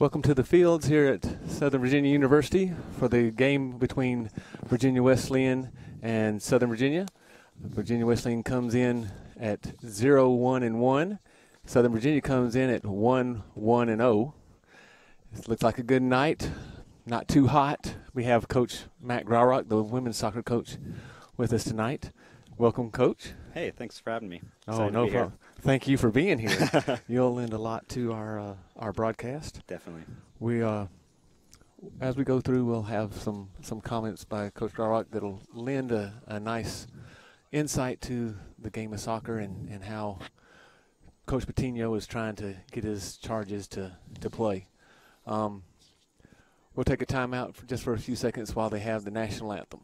Welcome to the fields here at Southern Virginia University for the game between Virginia Wesleyan and Southern Virginia. Virginia Wesleyan comes in at 0-1-1. Southern Virginia comes in at 1-1-0. It looks like a good night, not too hot. We have Coach Matt Graurock, the women's soccer coach, with us tonight. Welcome, Coach. Hey, thanks for having me. Oh, no problem. Thank you for being here. You'll lend a lot to our broadcast. Definitely. We as we go through, we'll have some comments by Coach Graurock that'll lend a nice insight to the game of soccer and how Coach Patino is trying to get his charges to play. We'll take a timeout just for a few seconds while they have the national anthem.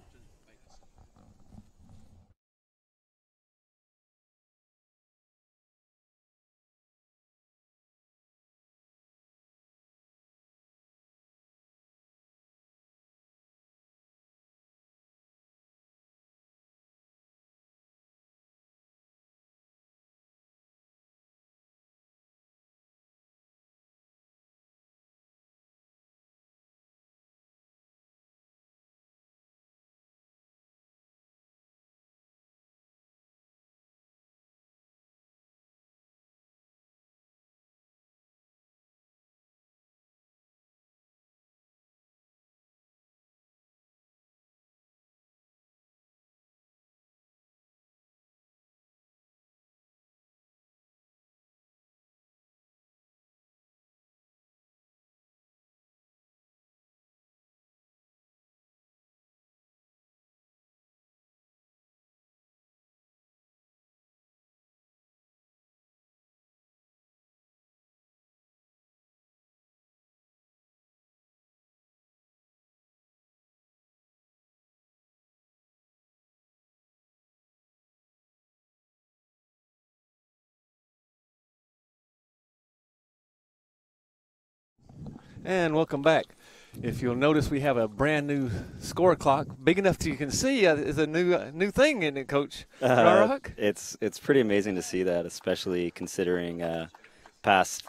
And welcome back. If you'll notice, we have a brand new score clock, big enough that you can see. Is a new thing, isn't it, Coach Graurock? It's pretty amazing to see that, especially considering past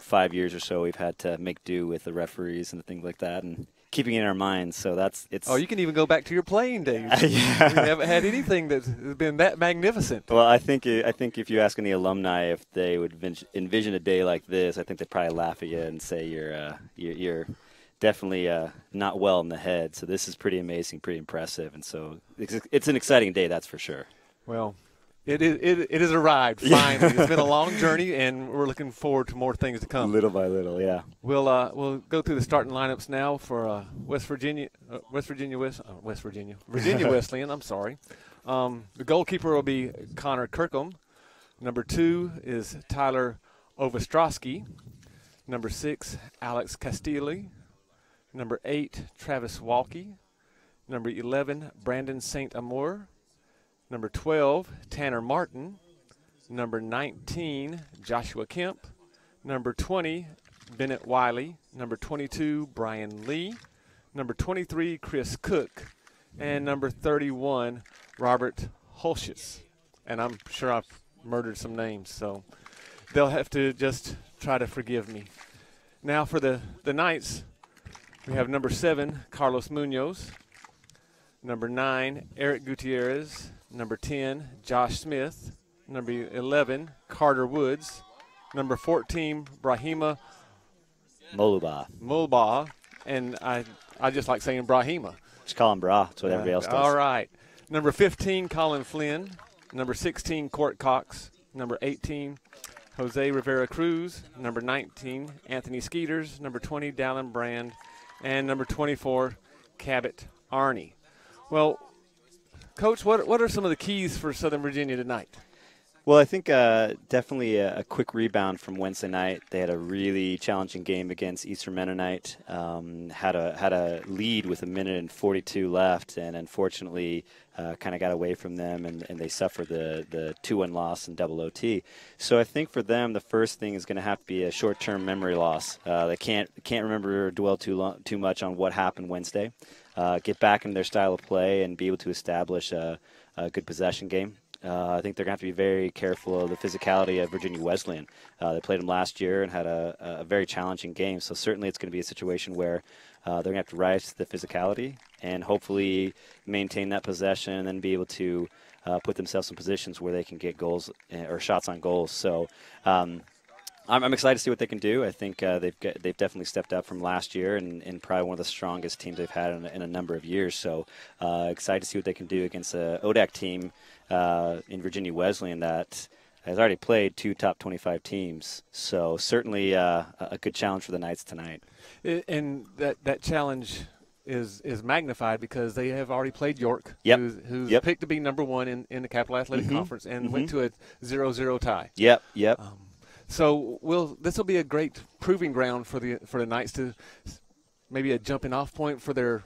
5 years or so we've had to make do with the referees and things like that, and keeping it in our minds. So it's. Oh, you can even go back to your playing days. Yeah. We haven't had anything that's been that magnificent. Well, I think if you ask any alumni if they would envision a day like this, I think they'd probably laugh at you and say you're definitely not well in the head. So this is pretty amazing, pretty impressive, and so it's an exciting day, that's for sure. Well, it has arrived finally. It's been a long journey, and we're looking forward to more things to come. Little by little, yeah. We'll go through the starting lineups now for Virginia Wesleyan. I'm sorry. The goalkeeper will be Connor Kirkham. Number 2 is Tyler Ovostrowski. Number 6, Alex Castilli. Number 8, Travis Walke. Number 11, Brandon St. Amour. Number 12, Tanner Martin. Number 19, Joshua Kemp. Number 20, Bennett Wiley. Number 22, Brian Lee. Number 23, Chris Cook. And number 31, Robert Holsches. And I'm sure I've murdered some names, so they'll have to just try to forgive me. Now for the Knights, we have number 7, Carlos Munoz. Number 9, Eric Gutierrez. Number 10, Josh Smith. Number 11, Carter Woods. Number 14, Brahima Mulbah. And I just like saying Brahima. Just call him Bra. That's what everybody else does. All right. Number 15, Colin Flynn. Number 16, Court Cox. Number 18, Jose Rivera Cruz. Number 19, Anthony Skeeters. Number 20, Dallin Brand. And number 24, Cabot Arney. Well, Coach, what are some of the keys for Southern Virginia tonight? Well, I think definitely a quick rebound from Wednesday night. They had a really challenging game against Eastern Mennonite. Had a lead with 1:42 left, and unfortunately kind of got away from them, and they suffered the 2-1 loss in double OT. So I think for them, the first thing is going to have to be a short-term memory loss. They can't remember or dwell too much on what happened Wednesday. Get back in their style of play and be able to establish a good possession game. I think they're going to have to be very careful of the physicality of Virginia Wesleyan. They played them last year and had a very challenging game, so certainly it's going to be a situation where they're going to have to rise to the physicality and hopefully maintain that possession and then be able to put themselves in positions where they can get goals or shots on goals. So I'm excited to see what they can do. I think they've definitely stepped up from last year and probably one of the strongest teams they've had in a number of years. So excited to see what they can do against an ODAC team in Virginia Wesleyan that has already played 2 top 25 teams. So certainly a good challenge for the Knights tonight. And that challenge is magnified because they have already played York, yep. who's yep. picked to be number 1 in the Capital Athletic Conference and went to a 0-0 tie. Yep. So this will be a great proving ground for the Knights to maybe a jumping off point for their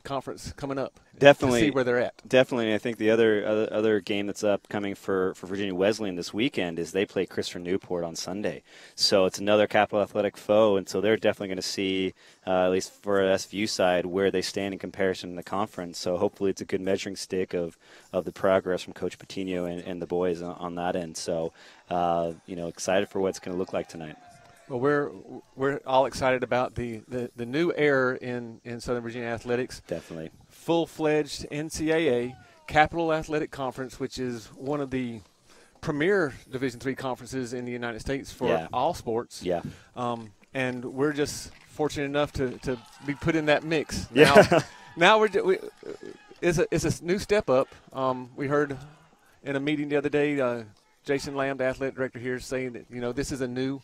conference coming up. Definitely, to see where they're at. Definitely, I think the other game that's upcoming for Virginia Wesleyan this weekend is they play Christopher Newport on Sunday. So it's another Capital Athletic foe, and so they're definitely going to see, at least for SVU side, where they stand in comparison to the conference. So hopefully it's a good measuring stick of the progress from Coach Patino and the boys on that end. So excited for what it's going to look like tonight. Well, we're all excited about the new era in Southern Virginia athletics. Definitely. Full-fledged NCAA Capital Athletic Conference, which is one of the premier Division III conferences in the United States for all sports. Yeah. And we're just fortunate enough to be put in that mix. Now it's a new step up. We heard in a meeting the other day, Jason Lamb, the athletic director here, saying that this is a new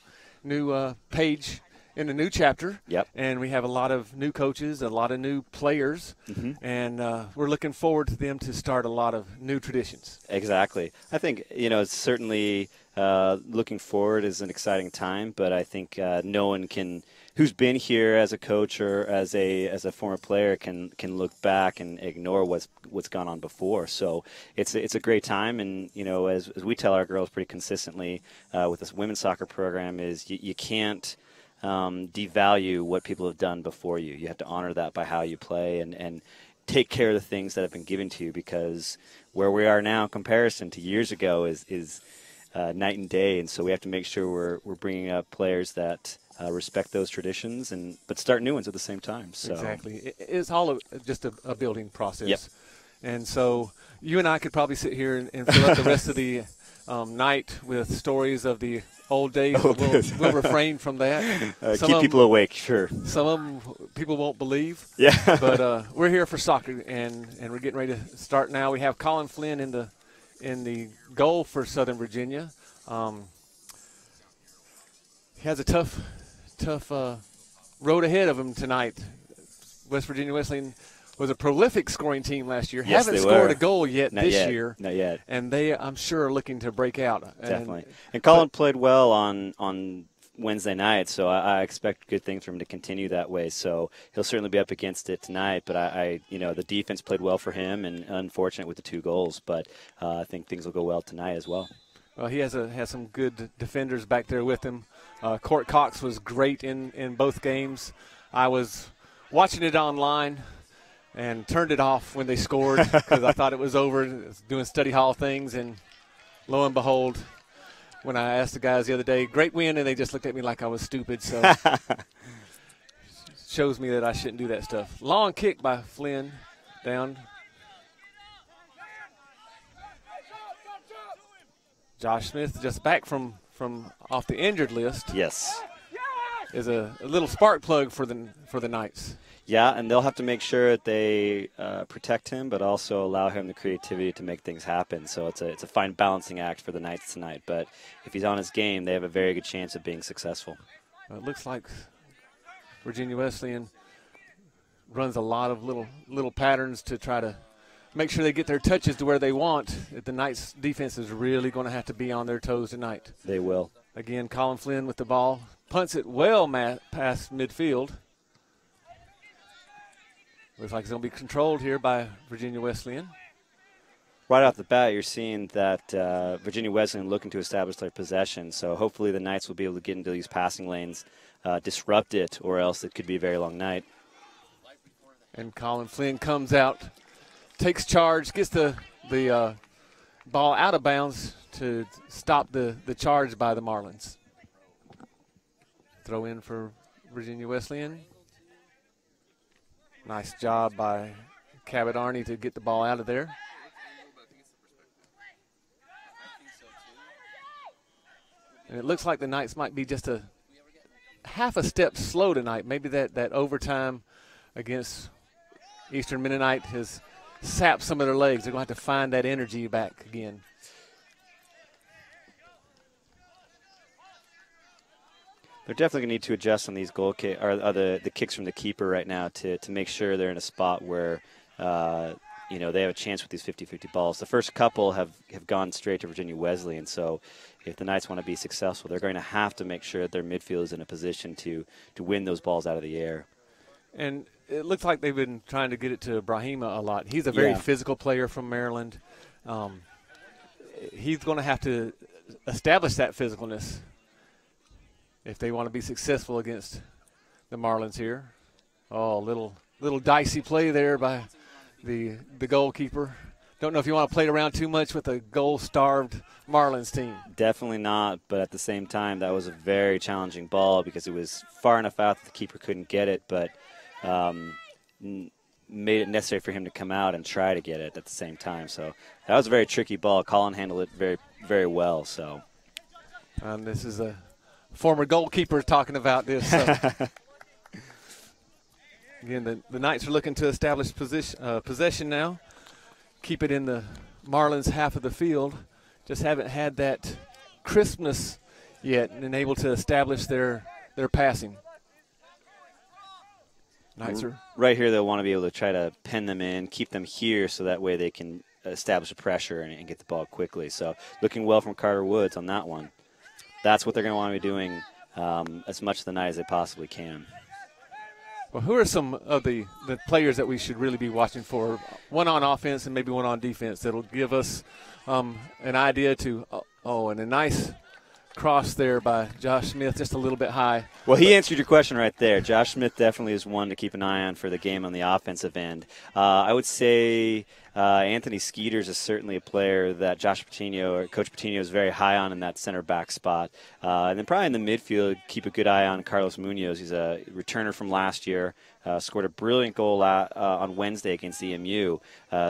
page in a new chapter. Yep. And we have a lot of new coaches, a lot of new players, and we're looking forward to them to start a lot of new traditions. Exactly. I think it's certainly looking forward is an exciting time, but I think no one who's been here as a coach or as a former player can look back and ignore what's gone on before. So it's a great time, and as we tell our girls pretty consistently with this women's soccer program is you can't devalue what people have done before you. You have to honor that by how you play and take care of the things that have been given to you, because where we are now in comparison to years ago is night and day, and so we have to make sure we're bringing up players that respect those traditions but start new ones at the same time. So. Exactly. It's all just a building process. Yep. And so you and I could probably sit here and fill up the rest of the night with stories of the old days. We'll refrain from that. Keep people awake, sure. Some of them people won't believe. Yeah. But we're here for soccer, and we're getting ready to start now. We have Colin Flynn in the goal for Southern Virginia. He has a tough road ahead of him tonight. West Virginia Wesleyan was a prolific scoring team last year. Yes, Haven't they scored were. a goal yet Not this yet. year. Not yet. And they, I'm sure, are looking to break out. Definitely. And Colin played well on Wednesday night, so I expect good things for him to continue that way. So he'll certainly be up against it tonight. But the defense played well for him, and unfortunate with the 2 goals. But I think things will go well tonight as well. Well, he has some good defenders back there with him. Court Cox was great in both games. I was watching it online and turned it off when they scored because I thought it was over, doing study hall things, and lo and behold, when I asked the guys the other day, great win, and they just looked at me like I was stupid. So shows me that I shouldn't do that stuff. Long kick by Flynn down. Josh Smith just back from off the injured list. Yes. Is a little spark plug for the Knights. Yeah, and they'll have to make sure that they protect him, but also allow him the creativity to make things happen. So it's a fine balancing act for the Knights tonight. But if he's on his game, they have a very good chance of being successful. It looks like Virginia Wesleyan runs a lot of little patterns to try to make sure they get their touches to where they want. The Knights' defense is really going to have to be on their toes tonight. They will. Again, Colin Flynn with the ball. Punts it well past midfield. Looks like it's going to be controlled here by Virginia Wesleyan. Right off the bat, you're seeing that Virginia Wesleyan looking to establish their possession. So hopefully the Knights will be able to get into these passing lanes, disrupt it, or else it could be a very long night. And Colin Flynn comes out, takes charge, gets the ball out of bounds to stop the charge by the Marlins. Throw in for Virginia Wesleyan. Nice job by Cabot Arney to get the ball out of there. And it looks like the Knights might be just half a step slow tonight. Maybe that overtime against Eastern Mennonite has sapped some of their legs. They're going to have to find that energy back again. They're definitely going to need to adjust on these goal kick or the kicks from the keeper right now to make sure they're in a spot where they have a chance with these 50-50 balls. The first couple have gone straight to Virginia Wesleyan, so if the Knights want to be successful, they're going to have to make sure that their midfield is in a position to win those balls out of the air. And it looks like they've been trying to get it to Brahima a lot. He's a very physical player from Maryland. He's going to have to establish that physicalness if they want to be successful against the Marlins here. Oh, little dicey play there by the goalkeeper. Don't know if you want to play around too much with a goal-starved Marlins team. Definitely not, but at the same time, that was a very challenging ball because it was far enough out that the keeper couldn't get it, but made it necessary for him to come out and try to get it at the same time. So that was a very tricky ball. Colin handled it very, very well. So, this is a former goalkeeper talking about this. So. Again, the Knights are looking to establish possession now. Keep it in the Marlins half of the field. Just haven't had that crispness yet and able to establish their passing. Knights are right here. They'll want to be able to try to pen them in, keep them here so that way they can establish a pressure and get the ball quickly. So looking well from Carter Woods on that one. That's what they're going to want to be doing as much of the night as they possibly can. Well, who are some of the players that we should really be watching for, one on offense and maybe one on defense, that'll give us an idea to and a nice cross there by Josh Smith, just a little bit high. Well, he answered your question right there. Josh Smith definitely is one to keep an eye on for the game on the offensive end. I would say Anthony Skeeters is certainly a player that Coach Patino is very high on in that center back spot. And then probably in the midfield, keep a good eye on Carlos Munoz. He's a returner from last year, scored a brilliant goal on Wednesday against EMU.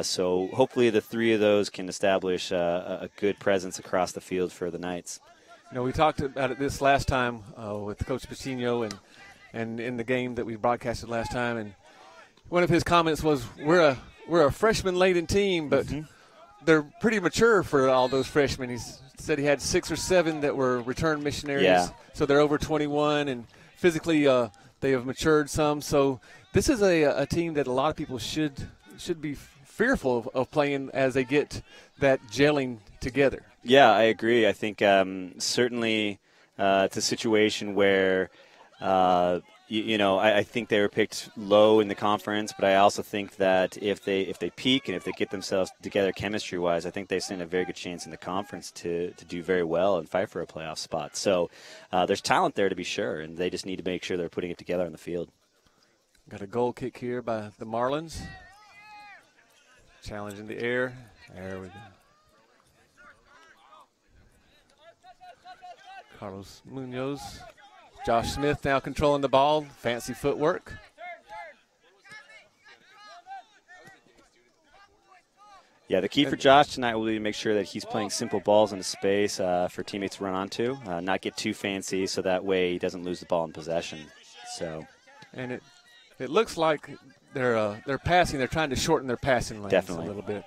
So hopefully the three of those can establish a good presence across the field for the Knights. We talked about it this last time with Coach Patino and in the game that we broadcasted last time, and one of his comments was, we're a freshman-laden team, but they're pretty mature for all those freshmen. He said he had 6 or 7 that were return missionaries, so they're over 21, and physically they have matured some. So this is a team that a lot of people should be fearful of playing as they get that gelling together. Yeah, I agree. I think certainly it's a situation where, I think they were picked low in the conference, but I also think that if they peak and if they get themselves together chemistry-wise, I think they stand a very good chance in the conference to do very well and fight for a playoff spot. So there's talent there to be sure, and they just need to make sure they're putting it together on the field. Got a goal kick here by the Marlins. Challenge in the air. There we go. Carlos Munoz. Josh Smith now controlling the ball. Fancy footwork. Yeah, the key for Josh tonight will be to make sure that he's playing simple balls into space for teammates to run onto, not get too fancy so that way he doesn't lose the ball in possession. So, and it looks like they're passing. They're trying to shorten their passing lanes a little bit.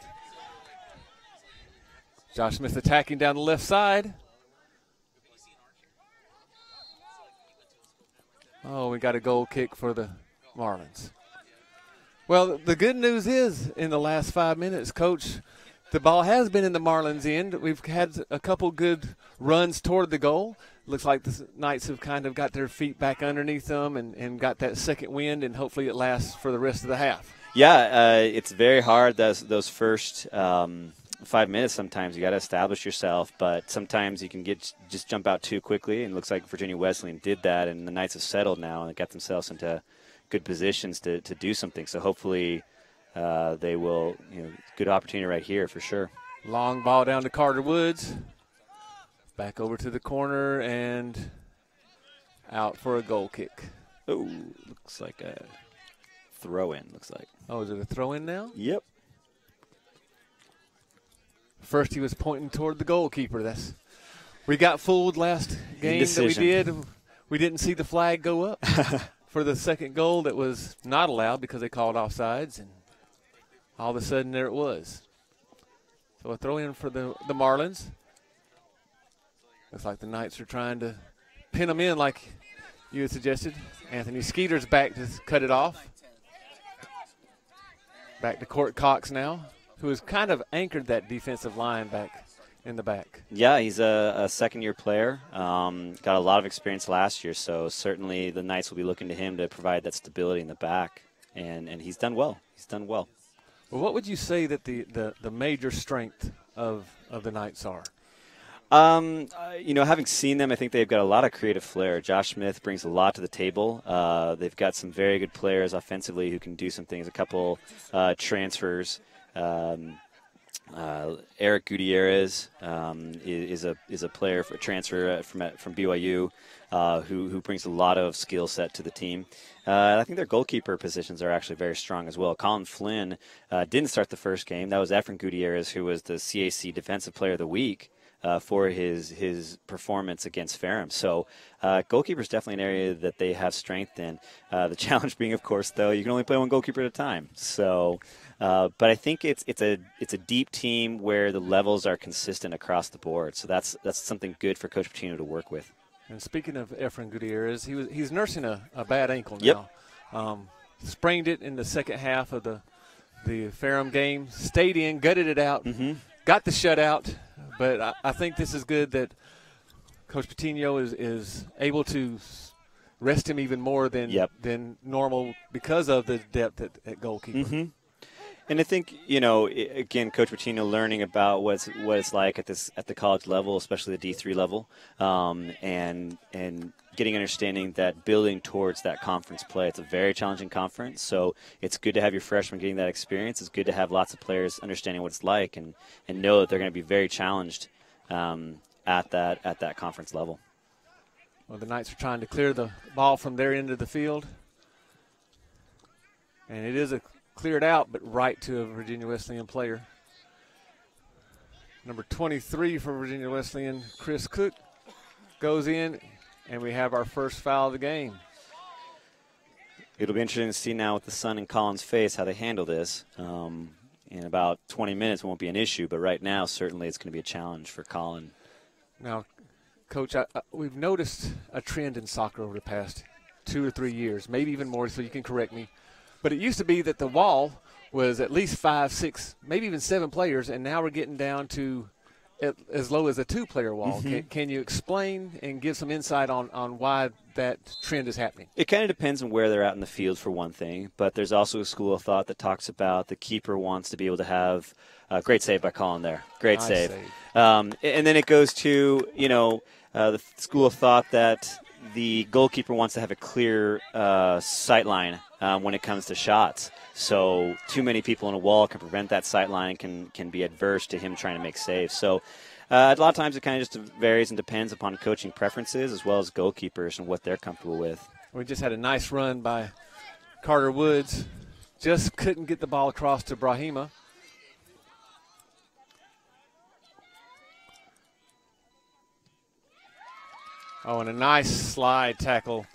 Josh Smith attacking down the left side. Oh, we got a goal kick for the Marlins. Well, the good news is in the last 5 minutes, Coach, the ball has been in the Marlins' end. We've had a couple good runs toward the goal. Looks like the Knights have kind of got their feet back underneath them and got that second wind, and hopefully it lasts for the rest of the half. Yeah, it's very hard those first 5 minutes. Sometimes you got to establish yourself, but sometimes you can just jump out too quickly, and it looks like Virginia Wesleyan did that, and the Knights have settled now and got themselves into good positions to do something. So hopefully they will, good opportunity right here for sure. Long ball down to Carter Woods. Back over to the corner and out for a goal kick. Oh, looks like a throw-in, looks like. Oh, is it a throw-in now? Yep. First he was pointing toward the goalkeeper. We got fooled last game that we did. We didn't see the flag go up for the second goal that was not allowed because they called offsides, and all of a sudden there it was. So a throw-in for the Marlins. Looks like the Knights are trying to pin them in like you had suggested. Anthony Skeeter's back to cut it off. Back to Court Cox now, who has kind of anchored that defensive line back in the back. Yeah, he's a second-year player. Got a lot of experience last year, so certainly the Knights will be looking to him to provide that stability in the back, and he's done well. He's done well. Well, what would you say that the major strength of the Knights are? Having seen them, I think they've got a lot of creative flair. Josh Smith brings a lot to the table. They've got some very good players offensively who can do some things. A couple transfers. Eric Gutierrez is a player for a transfer from BYU who brings a lot of skill set to the team. I think their goalkeeper positions are actually very strong as well. Colin Flynn didn't start the first game. That was Efren Gutierrez, who was the CAC Defensive Player of the Week for his performance against Ferrum. So goalkeeper is definitely an area that they have strength in. The challenge being, of course, though, you can only play one goalkeeper at a time. So, but I think it's a deep team where the levels are consistent across the board. So that's something good for Coach Patino to work with. And speaking of Efren Gutierrez, he's nursing a bad ankle now. Yep. Sprained it in the second half of the Ferrum game. Stayed in, gutted it out, got the shutout. But I think this is good that Coach Patino is able to rest him even more than normal because of the depth at goalkeeper. Mm-hmm. And I think, again, Coach Patino learning about what it's like at the college level, especially the D3 level, and getting understanding that building towards that conference play. It's a very challenging conference, so it's good to have your freshmen getting that experience. It's good to have lots of players understanding what it's like and know that they're going to be very challenged at that conference level. Well, the Knights are trying to clear the ball from their end of the field, and it is cleared out, but right to a Virginia Wesleyan player. Number 23 for Virginia Wesleyan, Chris Cook, goes in, and we have our first foul of the game. It'll be interesting to see now with the sun in Colin's face how they handle this. In about 20 minutes, it won't be an issue, but right now, certainly it's going to be a challenge for Colin. Now, Coach, we've noticed a trend in soccer over the past 2 or 3 years, maybe even more, so you can correct me. But it used to be that the wall was at least 5, 6, maybe even 7 players, and now we're getting down to as low as a 2-player wall. Mm-hmm. Can you explain and give some insight on why that trend is happening? It kind of depends on where they're at in the field, for one thing, but there's also a school of thought that talks about the keeper wants to be able to have great save by Colin there. Great Nice save. save. And then it goes to, the school of thought that the goalkeeper wants to have a clear sight line when it comes to shots. So too many people in a wall can prevent that sight line, can be adverse to him trying to make saves. So a lot of times it kind of just varies and depends upon coaching preferences as well as goalkeepers and what they're comfortable with. We just had a nice run by Carter Woods. Just couldn't get the ball across to Brahima. Oh, and a nice slide tackle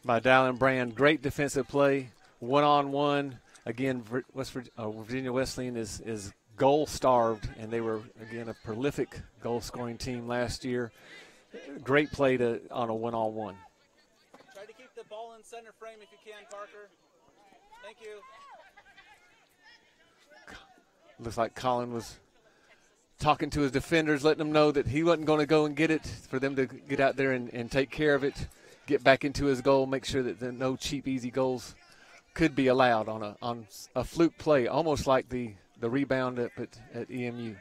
by Dallin Brand. Great defensive play, one-on-one. Again, Virginia Wesleyan is goal-starved, and they were, again, a prolific goal-scoring team last year. Great play on a one-on-one. Try to keep the ball in center frame if you can, Parker. Thank you. Looks like Colin was talking to his defenders, letting them know that he wasn't going to go and get it, for them to get out there and take care of it, get back into his goal, make sure that no cheap, easy goals could be allowed on a fluke play, almost like the rebound up at EMU.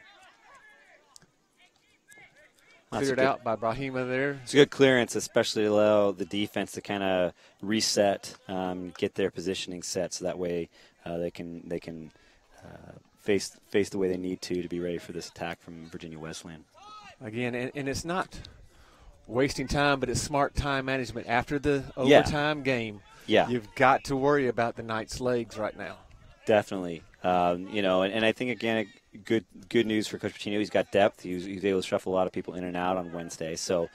Cleared out by Brahima there. It's a good clearance, especially to allow the defense to kind of reset, get their positioning set, so that way they can face the way they need to be ready for this attack from Virginia Wesleyan. Again, and it's not wasting time, but it's smart time management. After the overtime game, you've got to worry about the Knights' legs right now. Definitely. And I think, again, good news for Coach Patino. He's got depth. He was able to shuffle a lot of people in and out on Wednesday. So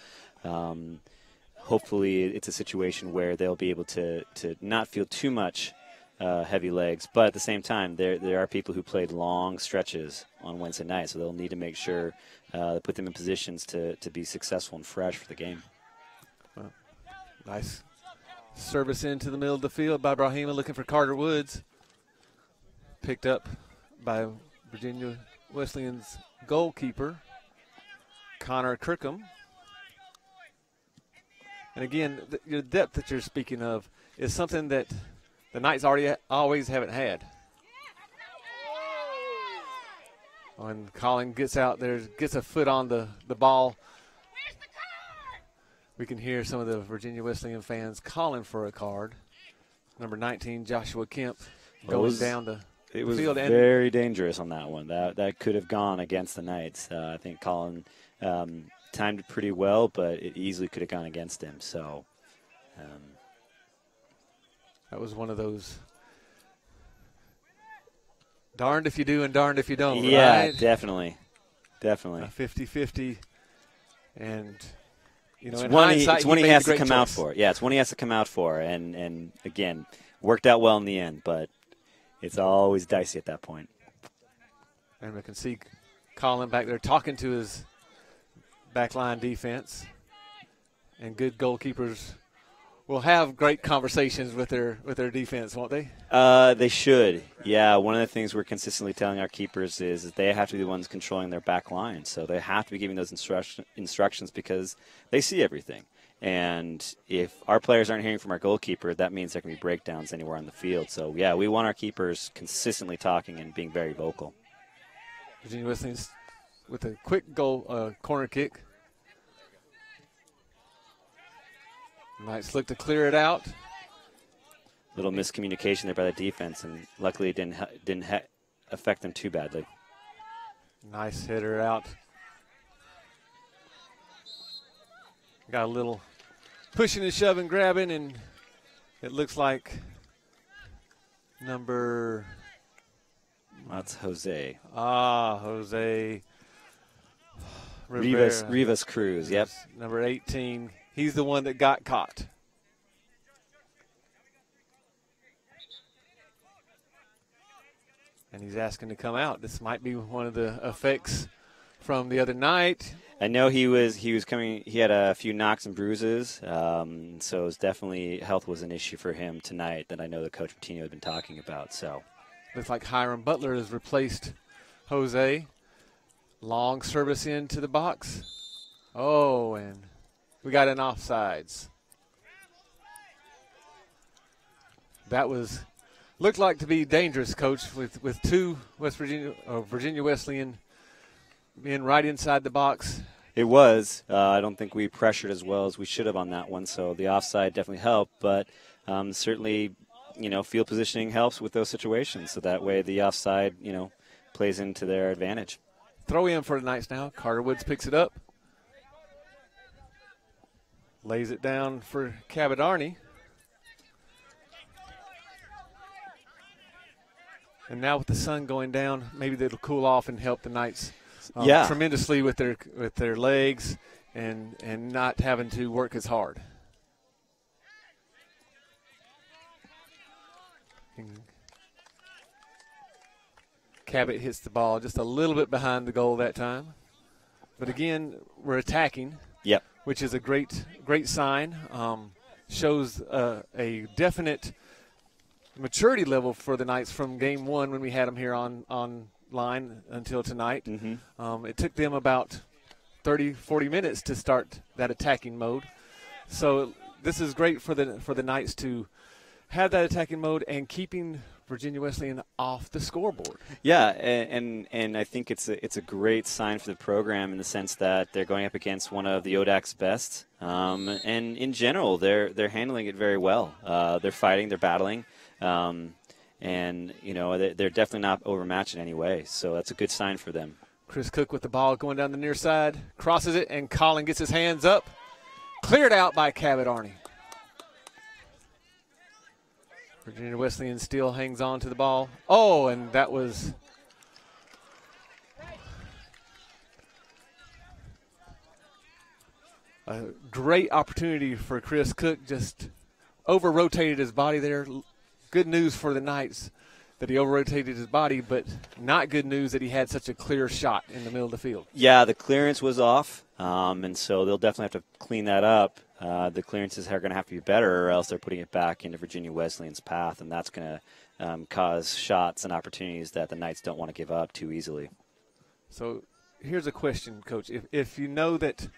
hopefully it's a situation where they'll be able to not feel too much heavy legs. But at the same time, there are people who played long stretches on Wednesday night, so they'll need to make sure they put them in positions to be successful and fresh for the game. Well, nice service into the middle of the field by Brahima, looking for Carter Woods. Picked up by Virginia Wesleyan's goalkeeper, Connor Kirkham. And again, the depth that you're speaking of is something that the Knights always haven't had. When Colin gets out there, gets a foot on the ball, we can hear some of the Virginia Wesleyan fans calling for a card. Number 19, Joshua Kemp, going down the It was field. very dangerous on that one. That could have gone against the Knights. I think Colin timed it pretty well, but it easily could have gone against him. So that was one of those darned if you do and darned if you don't, yeah, right? Definitely. A 50-50. And, it's one he has to come out for. Yeah, it's one he has to come out for. And again, worked out well in the end, but it's always dicey at that point. And we can see Colin back there talking to his backline defense. And good goalkeepers will have great conversations with their defense, won't they? They should. Yeah, one of the things we're consistently telling our keepers is that they have to be the ones controlling their back line. So they have to be giving those instructions because they see everything. And if our players aren't hearing from our goalkeeper, that means there can be breakdowns anywhere on the field. So, yeah, we want our keepers consistently talking and being very vocal. Virginia Wesleyan with a quick goal, corner kick. Knights look to clear it out. Little miscommunication there by the defense, and luckily it didn't affect them too badly. Nice hitter out. Got a little pushing and shoving, grabbing, and it looks like number... That's Jose. Jose Rivera. Rivas Cruz, yep. Number 18. He's the one that got caught. And he's asking to come out. This might be one of the effects from the other night. I know he was coming. He had a few knocks and bruises, so it was definitely health was an issue for him tonight that I know that Coach Patino had been talking about. So looks like Hiram Butler has replaced Jose. Long service into the box. Oh, and we got an offsides. That looked like to be dangerous, Coach, with two Virginia Wesleyan men right inside the box. It was. I don't think we pressured as well as we should have on that one, so the offside definitely helped. But certainly, field positioning helps with those situations, so that way the offside, plays into their advantage. Throw in for the Knights now. Carter Woods picks it up. Lays it down for Cabadarni. And now with the sun going down, maybe that'll cool off and help the Knights tremendously with their legs and not having to work as hard. Cabot hits the ball just a little bit behind the goal that time. But again, we're attacking. Yep. Which is a great sign. Shows a definite maturity level for the Knights from game one when we had them here on line until tonight. Mm-hmm. It took them about 30-40 minutes to start that attacking mode. So this is great for the Knights to have that attacking mode and keeping Virginia Wesleyan off the scoreboard. Yeah, and I think it's a great sign for the program in the sense that they're going up against one of the ODAC's best, and in general they're handling it very well. They're fighting, they're battling, And, they're definitely not overmatched in any way. So that's a good sign for them. Chris Cook with the ball going down the near side, crosses it, and Colin gets his hands up. Cleared out by Cabot Arney. Virginia Wesleyan still hangs on to the ball. Oh, and that was a great opportunity for Chris Cook. Just over-rotated his body there. Good news for the Knights that he over-rotated his body, but not good news that he had such a clear shot in the middle of the field. Yeah, the clearance was off, and so they'll definitely have to clean that up. The clearances are going to have to be better, or else they're putting it back into Virginia Wesleyan's path, and that's going to cause shots and opportunities that the Knights don't want to give up too easily. So here's a question, Coach. If you know that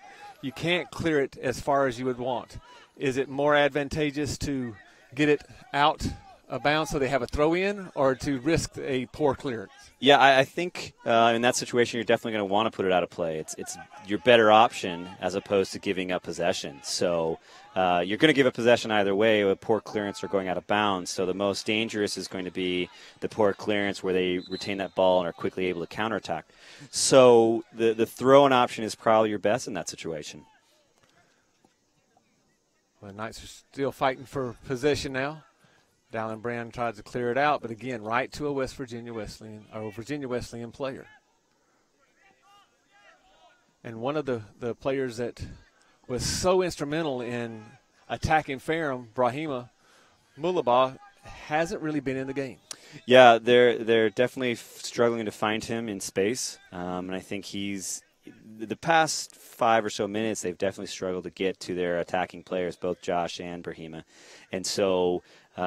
you can't clear it as far as you would want, is it more advantageous to get it out of bounds so they have a throw-in, or to risk a poor clearance? Yeah, I think in that situation you're definitely going to want to put it out of play. It's your better option as opposed to giving up possession. So you're going to give up possession either way, with poor clearance or going out of bounds. So the most dangerous is going to be the poor clearance where they retain that ball and are quickly able to counterattack. So the throw-in option is probably your best in that situation. Well, the Knights are still fighting for possession now. Dallin Brand tries to clear it out, but again, right to a Virginia Wesleyan player. And one of the players that was so instrumental in attacking Ferrum, Brahima Mulabah, hasn't really been in the game. Yeah, they're definitely struggling to find him in space, and I think the past 5 or so minutes, they've definitely struggled to get to their attacking players, both Josh and Brahima. And so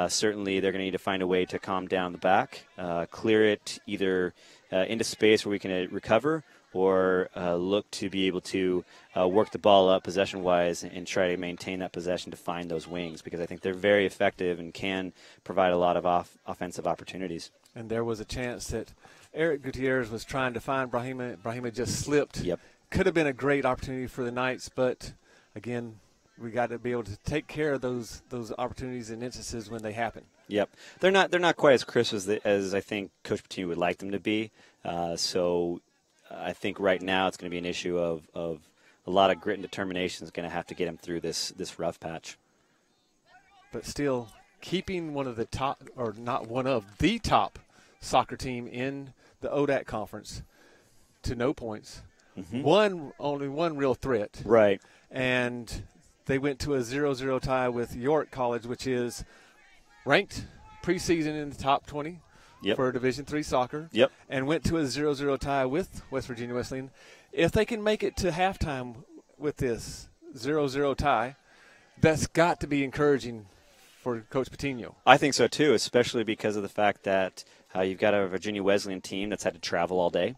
certainly they're going to need to find a way to calm down the back, clear it either into space where we can recover, or look to be able to work the ball up possession-wise and try to maintain that possession to find those wings, because I think they're very effective and can provide a lot of offensive opportunities. And there was a chance that Eric Gutierrez was trying to find Brahima. Brahima just slipped. Yep. Could have been a great opportunity for the Knights, but, again, we got to be able to take care of those opportunities and instances when they happen. Yep, they're not quite as crisp as I think Coach Patino would like them to be. So I think right now it's going to be an issue of a lot of grit and determination is going to have to get him through this rough patch. But still, keeping one of the top, or not one of the top soccer team in the ODAC conference to no points. Mm-hmm. Only one real threat. Right. And they went to a 0-0 tie with York College, which is ranked preseason in the top 20 for Division III soccer. Yep. And went to a 0-0 tie with West Virginia Wesleyan. If they can make it to halftime with this 0-0 tie, that's got to be encouraging for Coach Patino. I think so too, especially because of the fact that you've got a Virginia Wesleyan team that's had to travel all day.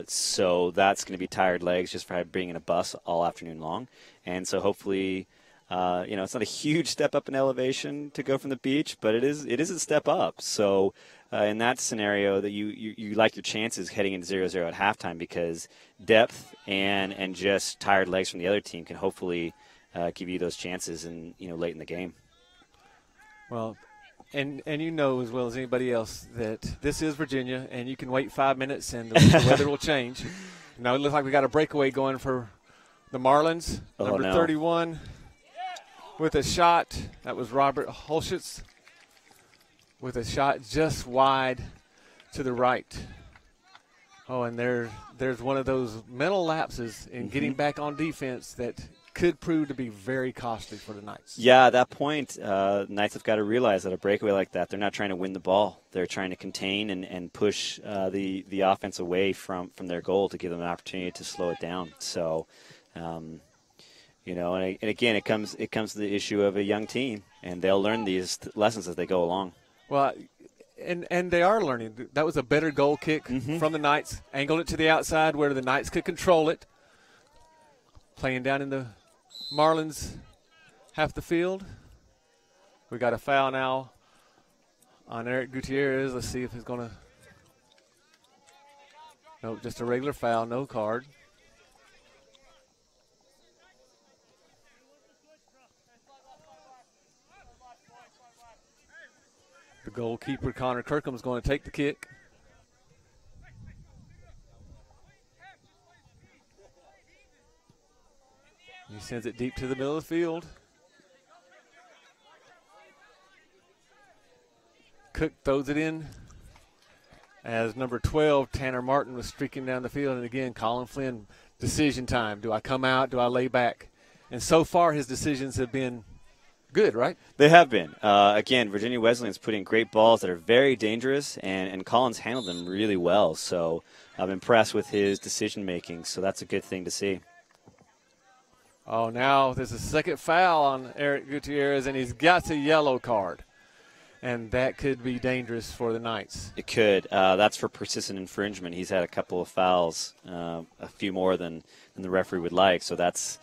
So that's going to be tired legs just for being in a bus all afternoon long. And so hopefully, it's not a huge step up in elevation to go from the beach, but it is a step up. So in that scenario, that you like your chances heading into 0-0 at halftime, because depth and just tired legs from the other team can hopefully give you those chances late in the game. Well, and you know as well as anybody else that this is Virginia, and you can wait 5 minutes and the weather will change. Now it looks like we got a breakaway going for the Marlins. Number 31 with a shot. That was Robert Holschitz with a shot just wide to the right. Oh, and there's one of those mental lapses in getting back on defense that could prove to be very costly for the Knights. Yeah, at that point, Knights have got to realize that a breakaway like that, they're not trying to win the ball. They're trying to contain and push the offense away from their goal to give them an opportunity to slow it down. So, and again, it comes to the issue of a young team, and they'll learn these lessons as they go along. Well, and they are learning. That was a better goal kick from the Knights. Angled it to the outside where the Knights could control it. Playing down in the Marlins half the field. We got a foul now on Eric Gutierrez. Let's see if he's going to. Nope, just a regular foul, no card. The The goalkeeper, Connor Kirkham, is going to take the kick. He sends it deep to the middle of the field. Cook throws it in as number 12, Tanner Martin, was streaking down the field. And again, Colin Flynn, decision time. Do I come out? Do I lay back? And so far his decisions have been good, right? They have been. Again, Virginia Wesleyan's putting great balls that are very dangerous, and Collins handled them really well. So I'm impressed with his decision-making, so that's a good thing to see. Oh, now there's a second foul on Eric Gutierrez, and he's got a yellow card. And that could be dangerous for the Knights. It could. That's for persistent infringement. He's had a couple of fouls, a few more than the referee would like. So that's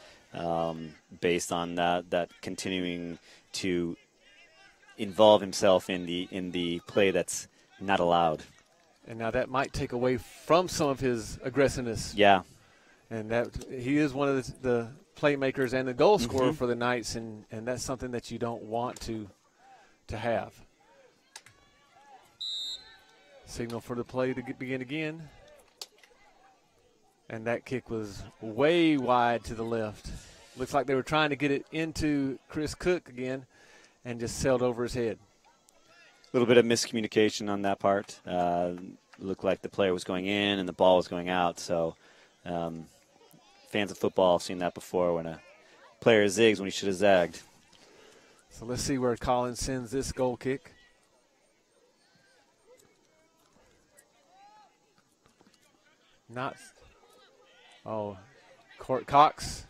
based on that continuing to involve himself in the play that's not allowed. And now that might take away from some of his aggressiveness. Yeah. And that he is one of the playmakers and the goal scorer for the Knights, and that's something that you don't want to have. Signal for the play to begin again. And that kick was way wide to the left. Looks like they were trying to get it into Chris Cook again and just sailed over his head. A little bit of miscommunication on that part. Looked like the player was going in and the ball was going out. So fans of football have seen that before, when a player zigs when he should have zagged. So let's see where Collins sends this goal kick. Court Cox.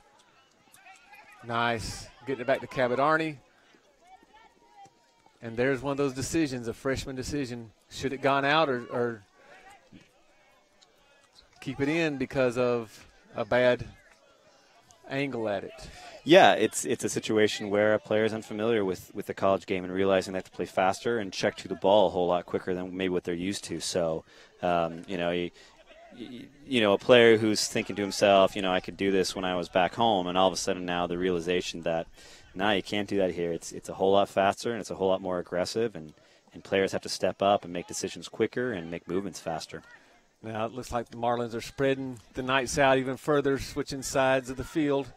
Nice. Getting it back to Cabot Arney. And there's one of those decisions, a freshman decision. Should it gone out or keep it in because of a bad angle at it? Yeah, it's a situation where a player is unfamiliar with the college game and realizing they have to play faster and check to the ball a whole lot quicker than maybe what they're used to. So, a player who's thinking to himself, I could do this when I was back home, and all of a sudden now the realization that, no, you can't do that here. It's a whole lot faster and it's a whole lot more aggressive, and players have to step up and make decisions quicker and make movements faster. Now it looks like the Marlins are spreading the Knights out even further, switching sides of the field,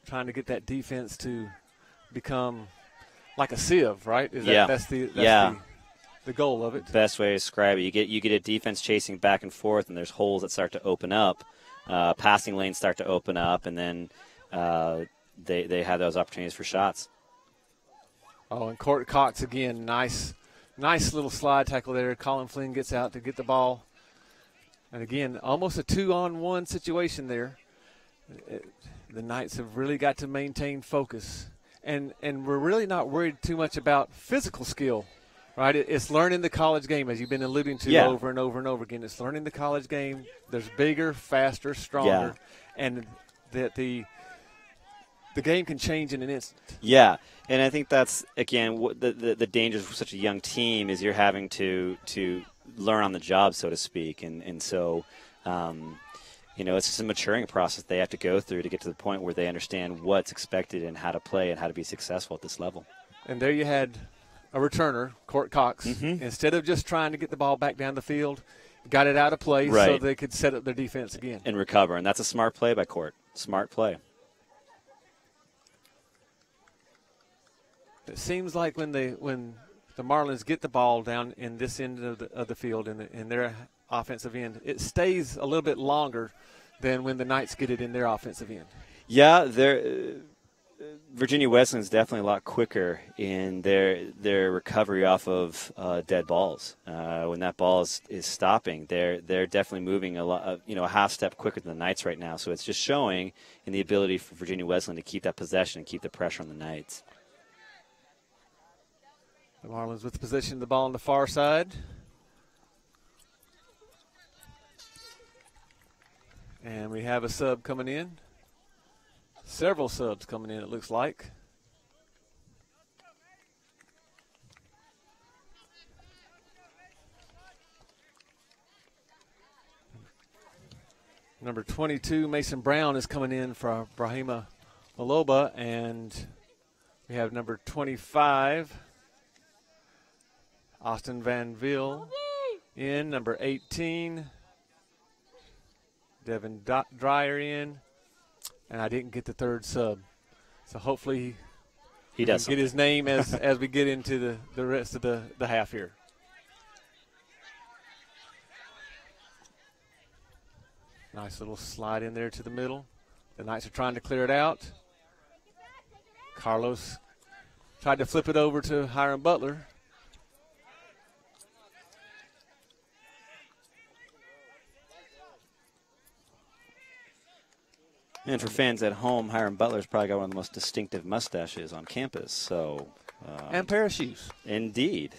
trying to get that defense to become like a sieve, right? That's the goal of it. Best way to describe it. You get a defense chasing back and forth, and there's holes that start to open up. Passing lanes start to open up, and then they have those opportunities for shots. Oh, and Court Cox again, nice little slide tackle there. Colin Flynn gets out to get the ball. And again, almost a 2-on-1 situation there. The Knights have really got to maintain focus. And we're really not worried too much about physical skill, right? It's learning the college game, as you've been alluding to over and over and over again. It's learning the college game. There's bigger, faster, stronger, and that the game can change in an instant. Yeah, and I think that's, again, the dangers for such a young team is you're having to learn on the job, so to speak. And so, it's just a maturing process they have to go through to get to the point where they understand what's expected and how to play and how to be successful at this level. And there you had a returner, Court Cox. Instead of just trying to get the ball back down the field, got it out of play so they could set up their defense again. And recover, and that's a smart play by Court. Smart play. It seems like when the Marlins get the ball down in this end of the field in their offensive end, it stays a little bit longer than when the Knights get it in their offensive end. Yeah, Virginia Wesleyan is definitely a lot quicker in their recovery off of dead balls. When that ball is stopping, they're definitely moving a half step quicker than the Knights right now. So it's just showing in the ability for Virginia Wesleyan to keep that possession and keep the pressure on the Knights. The Marlins with the position of the ball on the far side. And we have a sub coming in. Several subs coming in, it looks like. Number 22, Mason Brown, is coming in for Brahima Maloba. And we have number 25, Austin Van Ville in, number 18. Devin Dreyer in. And I didn't get the third sub. So hopefully he can does get his name as we get into the rest of the half here. Nice little slide in there to the middle. The Knights are trying to clear it out. Carlos tried to flip it over to Hiram Butler. And for fans at home, Hiram Butler's probably got one of the most distinctive mustaches on campus. So, and pair of shoes. Indeed.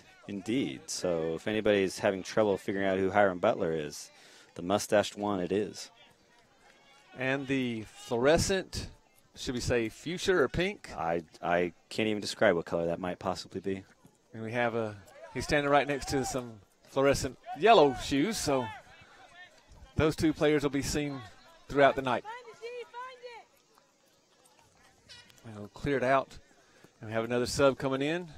So if anybody's having trouble figuring out who Hiram Butler is, the mustached one it is. And the fluorescent, should we say fuchsia or pink? I can't even describe what color that might possibly be. And we have he's standing right next to some fluorescent yellow shoes, so those two players will be seen throughout the night. And we'll clear it out. And we have another sub coming in.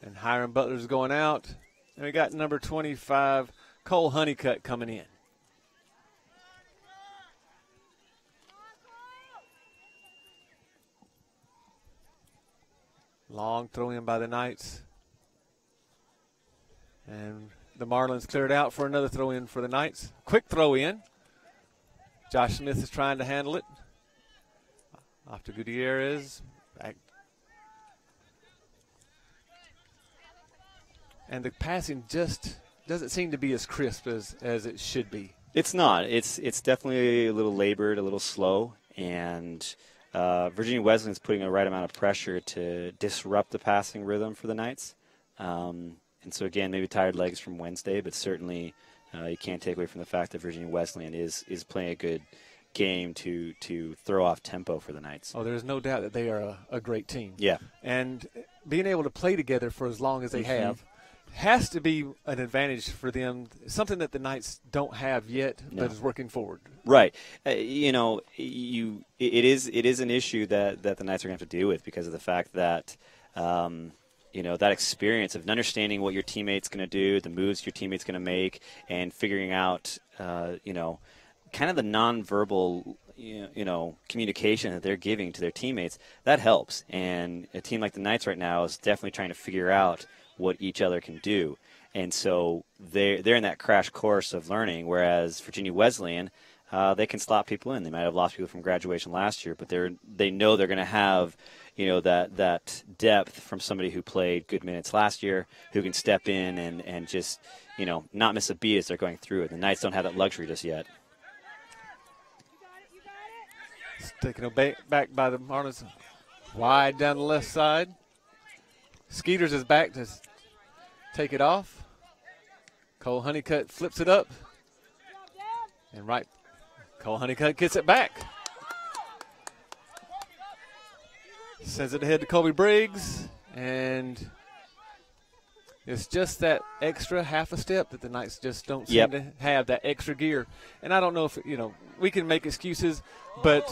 And Hiram Butler's going out. And we got number 25, Cole Honeycutt, coming in. Long throw in by the Knights. And the Marlins cleared out for another throw in for the Knights. Quick throw in. Josh Smith is trying to handle it. Off to Gutierrez. Back. And the passing just doesn't seem to be as crisp as it should be. It's not. It's definitely a little labored, a little slow. And Virginia Wesleyan's putting a right amount of pressure to disrupt the passing rhythm for the Knights. And so, again, maybe tired legs from Wednesday, but certainly you can't take away from the fact that Virginia Wesleyan is playing a good game to throw off tempo for the Knights. Oh, there's no doubt that they are a great team. Yeah. And being able to play together for as long as they have has to be an advantage for them, something that the Knights don't have yet that is working forward. Right. It is an issue that the Knights are going to have to deal with because of the fact that that experience of understanding what your teammate's going to do, the moves your teammate's going to make, and figuring out, kind of the nonverbal, communication that they're giving to their teammates, that helps. And a team like the Knights right now is definitely trying to figure out what each other can do. And so they're in that crash course of learning, whereas Virginia Wesleyan, they can slot people in. They might have lost people from graduation last year, but they know they're going to have that depth from somebody who played good minutes last year, who can step in and just, not miss a beat as they're going through it. The Knights don't have that luxury just yet. It's taken back by the Marlins. Wide down the left side. Skeeters is back to take it off. Cole Honeycutt flips it up. And Cole Honeycutt gets it back. Sends it ahead to Colby Briggs, and it's just that extra half a step that the Knights just don't seem to have, that extra gear. And I don't know if, we can make excuses, but,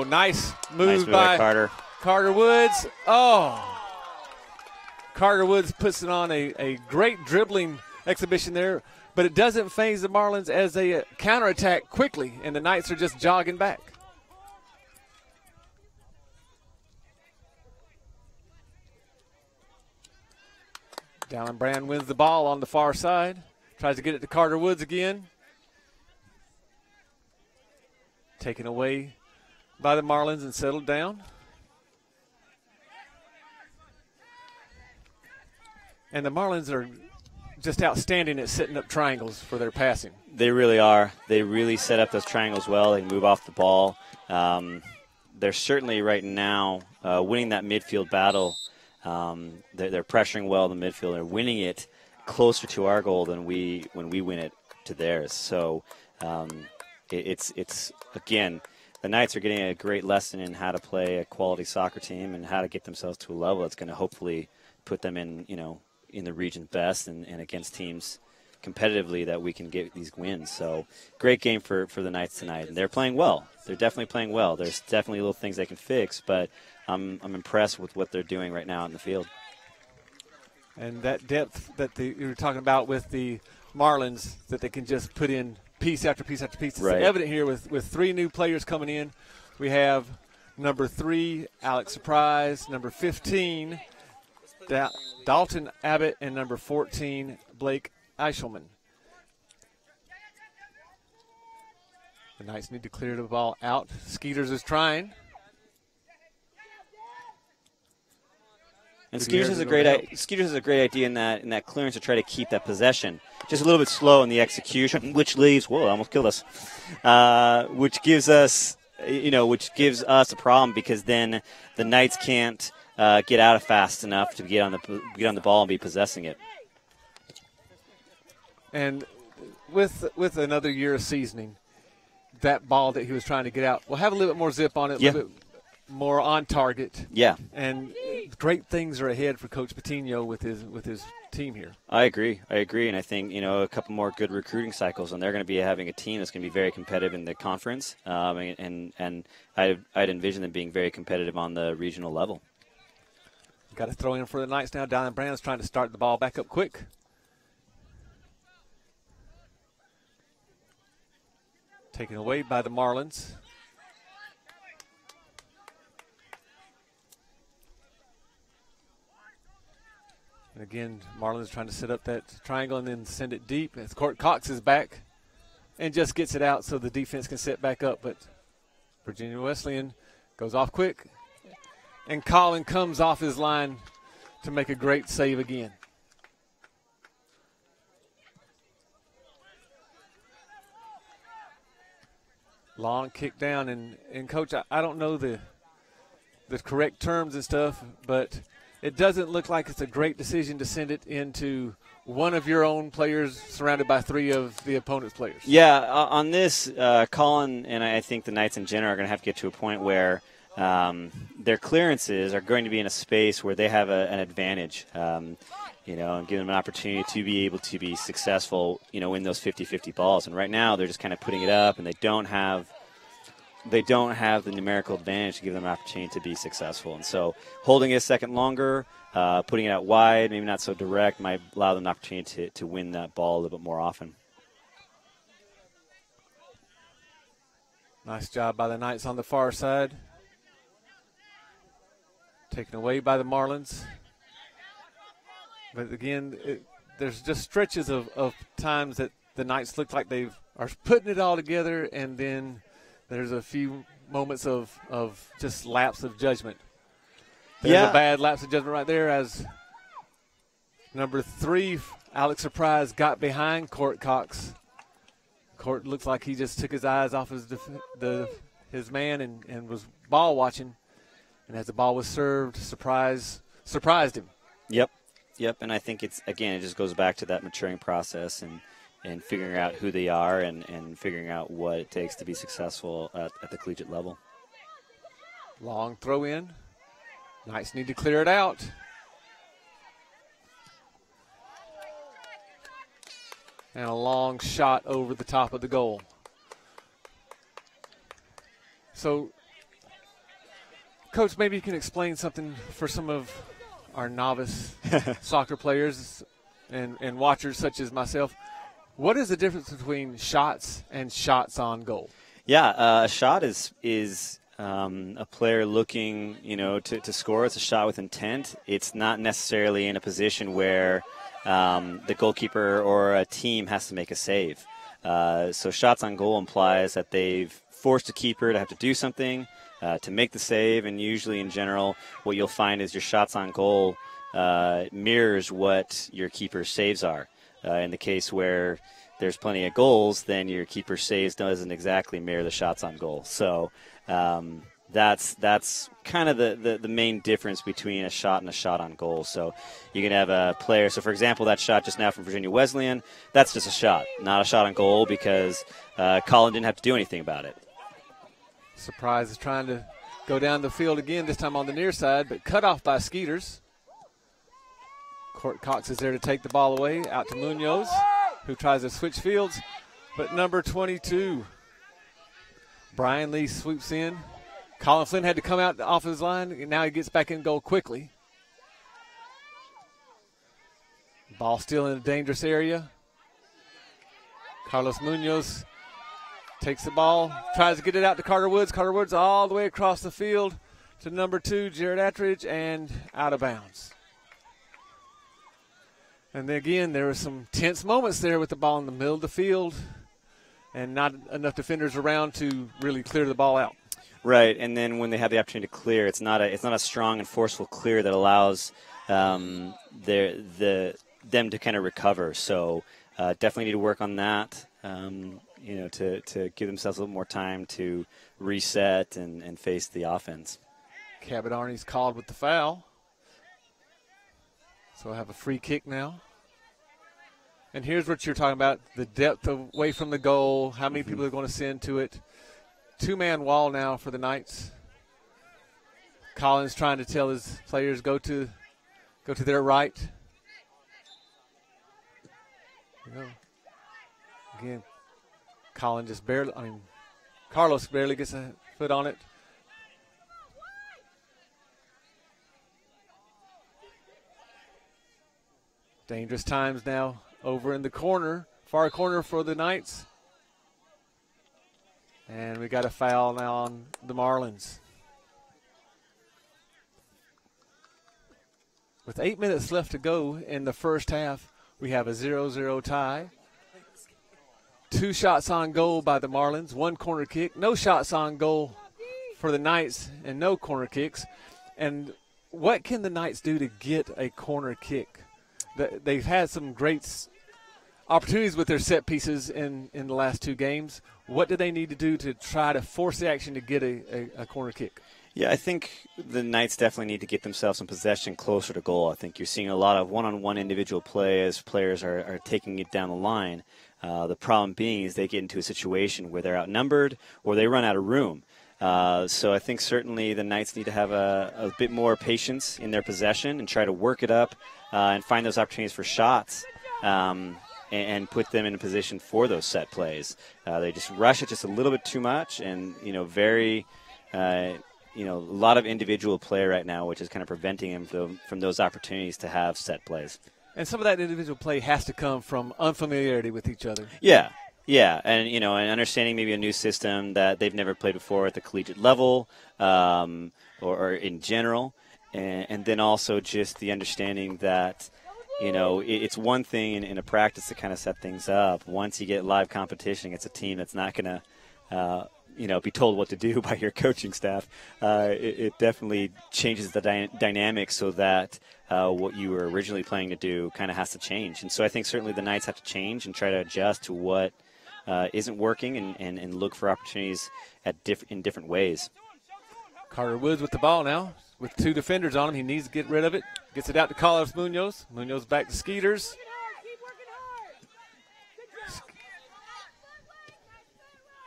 nice move by Carter Woods. Carter Woods puts it on a great dribbling exhibition there, but it doesn't faze the Marlins as they counterattack quickly, and the Knights are just jogging back. Dallin Brand wins the ball on the far side. Tries to get it to Carter Woods again. Taken away by the Marlins and settled down. And the Marlins are just outstanding at setting up triangles for their passing. They really are. They really set up those triangles well. They move off the ball. They're certainly right now winning that midfield battle. They're pressuring well in the midfield. They're winning it closer to our goal than when we win it to theirs. So it's again, the Knights are getting a great lesson in how to play a quality soccer team and how to get themselves to a level that's going to hopefully put them in the region's best and against teams competitively that we can get these wins. So great game for the Knights tonight, and they're playing well. They're definitely playing well. There's definitely little things they can fix, but I'm impressed with what they're doing right now in the field. And that depth that you were talking about with the Marlins, that they can just put in piece after piece after piece. It's Right. evident here with 3 new players coming in. We have number 3, Alex Surprise, number 15, Dalton Abbott, and number 14, Blake Eichelman. The Knights need to clear the ball out. Skeeters is trying. And Skeeters has a great idea in that clearance to try to keep that possession. Just a little bit slow in the execution, which leaves, whoa, almost killed us. Which gives us a problem, because then the Knights can't get out of fast enough to get on the ball and be possessing it. And with another year of seasoning, that ball that he was trying to get out will have a little bit more zip on it, a little bit more on target. Yeah. And great things are ahead for Coach Patino with his team here. I agree, and I think a couple more good recruiting cycles, and they're going to be having a team that's going to be very competitive in the conference, and I'd envision them being very competitive on the regional level. Got to throw in for the Knights now. Dylan Brandon's trying to start the ball back up quick. Taken away by the Marlins. And again, Marlins trying to set up that triangle and then send it deep. As Court Cox is back and just gets it out so the defense can set back up. But Virginia Wesleyan goes off quick. And Colin comes off his line to make a great save again. Long kick down. And Coach, I don't know the correct terms and stuff, but it doesn't look like it's a great decision to send it into one of your own players surrounded by 3 of the opponent's players. Yeah, on this, Colin and I think the Knights in general are going to have to get to a point where their clearances are going to be in a space where they have an advantage, and give them an opportunity to be able to be successful, in those 50-50 balls. And right now they're just kind of putting it up, and they don't have the numerical advantage to give them an opportunity to be successful. And so holding it a second longer, putting it out wide, maybe not so direct, might allow them an opportunity to win that ball a little bit more often. Nice job by the Knights on the far side. Taken away by the Marlins. But again, there's just stretches of times that the Knights look like they are putting it all together, and then there's a few moments of just lapse of judgment. There's a bad lapse of judgment right there as number 3, Alex Surprise, got behind Court Cox. Court looks like he just took his eyes off his man and was ball watching. And as the ball was served, surprised him. Yep, and I think it just goes back to that maturing process and figuring out who they are and figuring out what it takes to be successful at the collegiate level. Long throw in. Knights need to clear it out. And a long shot over the top of the goal. So, Coach, maybe you can explain something for some of our novice soccer players and watchers such as myself. What is the difference between shots and shots on goal? Yeah, a shot is a player looking, to score. It's a shot with intent. It's not necessarily in a position where the goalkeeper or a team has to make a save. So shots on goal implies that they've forced a keeper to have to do something to make the save, and usually in general what you'll find is your shots on goal mirrors what your keeper's saves are. In the case where there's plenty of goals, then your keeper's saves doesn't exactly mirror the shots on goal. So that's kind of the main difference between a shot and a shot on goal. So you can have a player, so for example, that shot just now from Virginia Wesleyan, that's just a shot, not a shot on goal, because Colin didn't have to do anything about it. Surprise is trying to go down the field again, this time on the near side, but cut off by Skeeters. Court Cox is there to take the ball away, out to Munoz. who tries to switch fields, but number 22, Brian Lee, swoops in. Colin Flynn had to come out off his line, and now he gets back in goal quickly. Ball still in a dangerous area. Carlos Munoz takes the ball, tries to get it out to Carter Woods. Carter Woods all the way across the field to number 2, Jared Attridge, and out of bounds. And then again, there were some tense moments there with the ball in the middle of the field and not enough defenders around to really clear the ball out. Right, and then when they have the opportunity to clear, it's not a strong and forceful clear that allows them to kind of recover. So definitely need to work on that. To give themselves a little more time to reset and face the offense. Cabot Arney's called with the foul. So we'll have a free kick now. And here's what you're talking about, the depth away from the goal, how many people are going to send to it. Two-man wall now for the Knights. Collins trying to tell his players go to their right. There we go. Again, Carlos barely gets a foot on it. Dangerous times now over in the corner, far corner for the Knights. And we got a foul now on the Marlins. With 8 minutes left to go in the first half, we have a 0-0 tie. 2 shots on goal by the Marlins, 1 corner kick. No shots on goal for the Knights and no corner kicks. And what can the Knights do to get a corner kick? They've had some great opportunities with their set pieces in the last 2 games. What do they need to do to try to force the action to get a corner kick? Yeah, I think the Knights definitely need to get themselves in possession closer to goal. I think you're seeing a lot of one-on-one individual play as players are taking it down the line. The problem being is they get into a situation where they're outnumbered or they run out of room. So I think certainly the Knights need to have a bit more patience in their possession and try to work it up and find those opportunities for shots and put them in a position for those set plays. They just rush it just a little bit too much and, a lot of individual play right now, which is kind of preventing them from those opportunities to have set plays. And some of that individual play has to come from unfamiliarity with each other. Yeah, and and understanding maybe a new system that they've never played before at the collegiate level or in general, and then also just the understanding that it's one thing in a practice to kind of set things up. Once you get live competition, it's a team that's not going to be told what to do by your coaching staff. It definitely changes the dynamic so that what you were originally planning to do kind of has to change. And so I think certainly the Knights have to change and try to adjust to what isn't working and look for opportunities in different ways. Carter Woods with the ball now with 2 defenders on him. He needs to get rid of it. Gets it out to Carlos Munoz. Munoz back to Skeeters.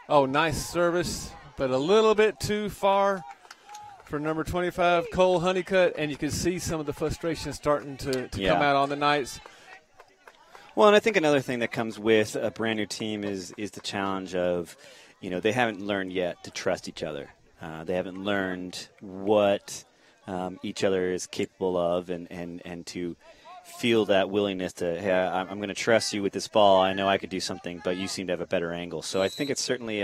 Oh, nice service, but a little bit too far for number 25, Cole Honeycutt, and you can see some of the frustration starting to come out on the Knights. Well, and I think another thing that comes with a brand new team is the challenge of, they haven't learned yet to trust each other. They haven't learned what each other is capable of and to feel that willingness to, hey, I'm going to trust you with this ball. I know I could do something, but you seem to have a better angle. So I think it's certainly,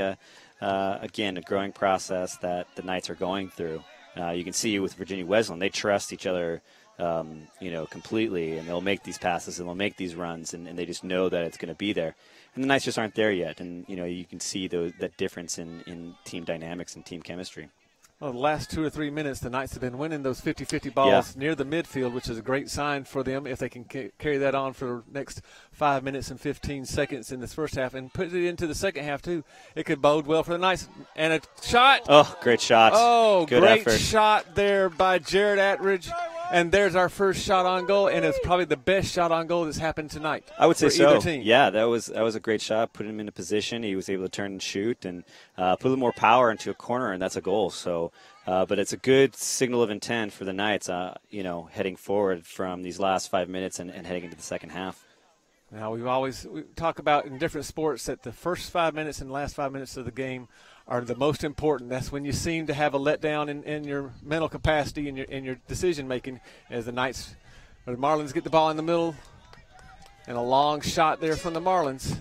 again, a growing process that the Knights are going through. You can see with Virginia Wesleyan, they trust each other, completely, and they'll make these passes and they'll make these runs, and they just know that it's going to be there. And the Knights just aren't there yet, and, you can see that difference in team dynamics and team chemistry. Well, the last 2 or 3 minutes, the Knights have been winning those 50-50 balls near the midfield, which is a great sign for them if they can carry that on for the next 5 minutes and 15 seconds in this first half and put it into the second half, too. It could bode well for the Knights. And a shot. Oh, great shot. Oh, good great effort. Shot there by Jared Attridge. And there's our first shot on goal, and it's probably the best shot on goal that's happened tonight. I would say for so. Either team. Yeah, that was a great shot. Put him in a position. He was able to turn and shoot and put a little more power into a corner, and that's a goal. So, but it's a good signal of intent for the Knights, heading forward from these last 5 minutes and heading into the second half. Now, we talk about in different sports that the first 5 minutes and last 5 minutes of the game are the most important. That's when you seem to have a letdown in your mental capacity and your decision making. As the Marlins get the ball in the middle, and a long shot there from the Marlins.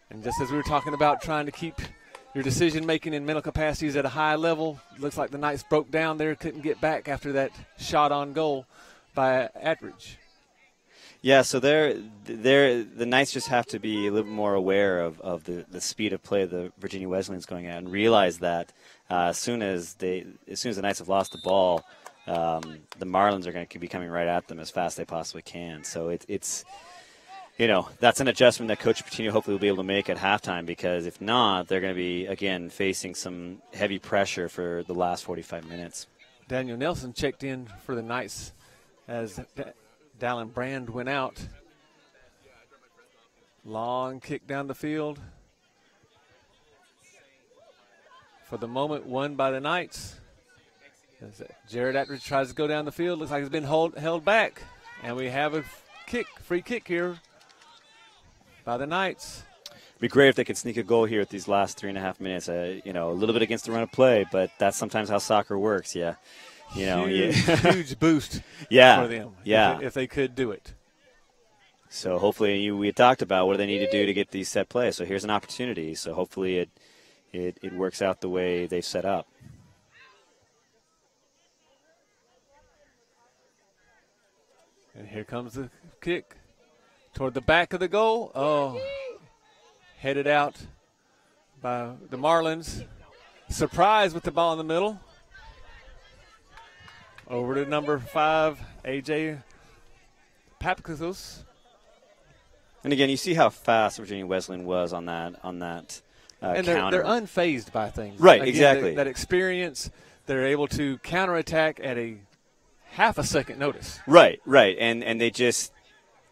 And just as we were talking about trying to keep your decision making and mental capacities at a high level, looks like the Knights broke down there, couldn't get back after that shot on goal by Attridge. Yeah, so the Knights just have to be a little more aware of the speed of play the Virginia Wesleyan's going at, and realize that as soon as the Knights have lost the ball, the Marlins are going to be coming right at them as fast as they possibly can. So it's that's an adjustment that Coach Patino hopefully will be able to make at halftime, because if not, they're going to be again facing some heavy pressure for the last 45 minutes. Daniel Nelson checked in for the Knights as Dallin Brand went out. Long kick down the field. For the moment, won by the Knights. As Jared Attridge tries to go down the field. Looks like he's been held back. And we have a free kick here by the Knights. It'd be great if they could sneak a goal here at these last 3.5 minutes. A little bit against the run of play, but that's sometimes how soccer works, yeah. Huge boost for them if they could do it. So hopefully we had talked about what do they need to do to get these set plays. So here's an opportunity. So hopefully it works out the way they've set up. And here comes the kick toward the back of the goal. Oh, headed out by the Marlins. Surprise with the ball in the middle. Over to number 5, A.J. Papkos. And again, you see how fast Virginia Wesleyan was on that and counter. They're unfazed by things. Right, again, exactly. That experience, they're able to counterattack at a half a second notice. Right. And they just,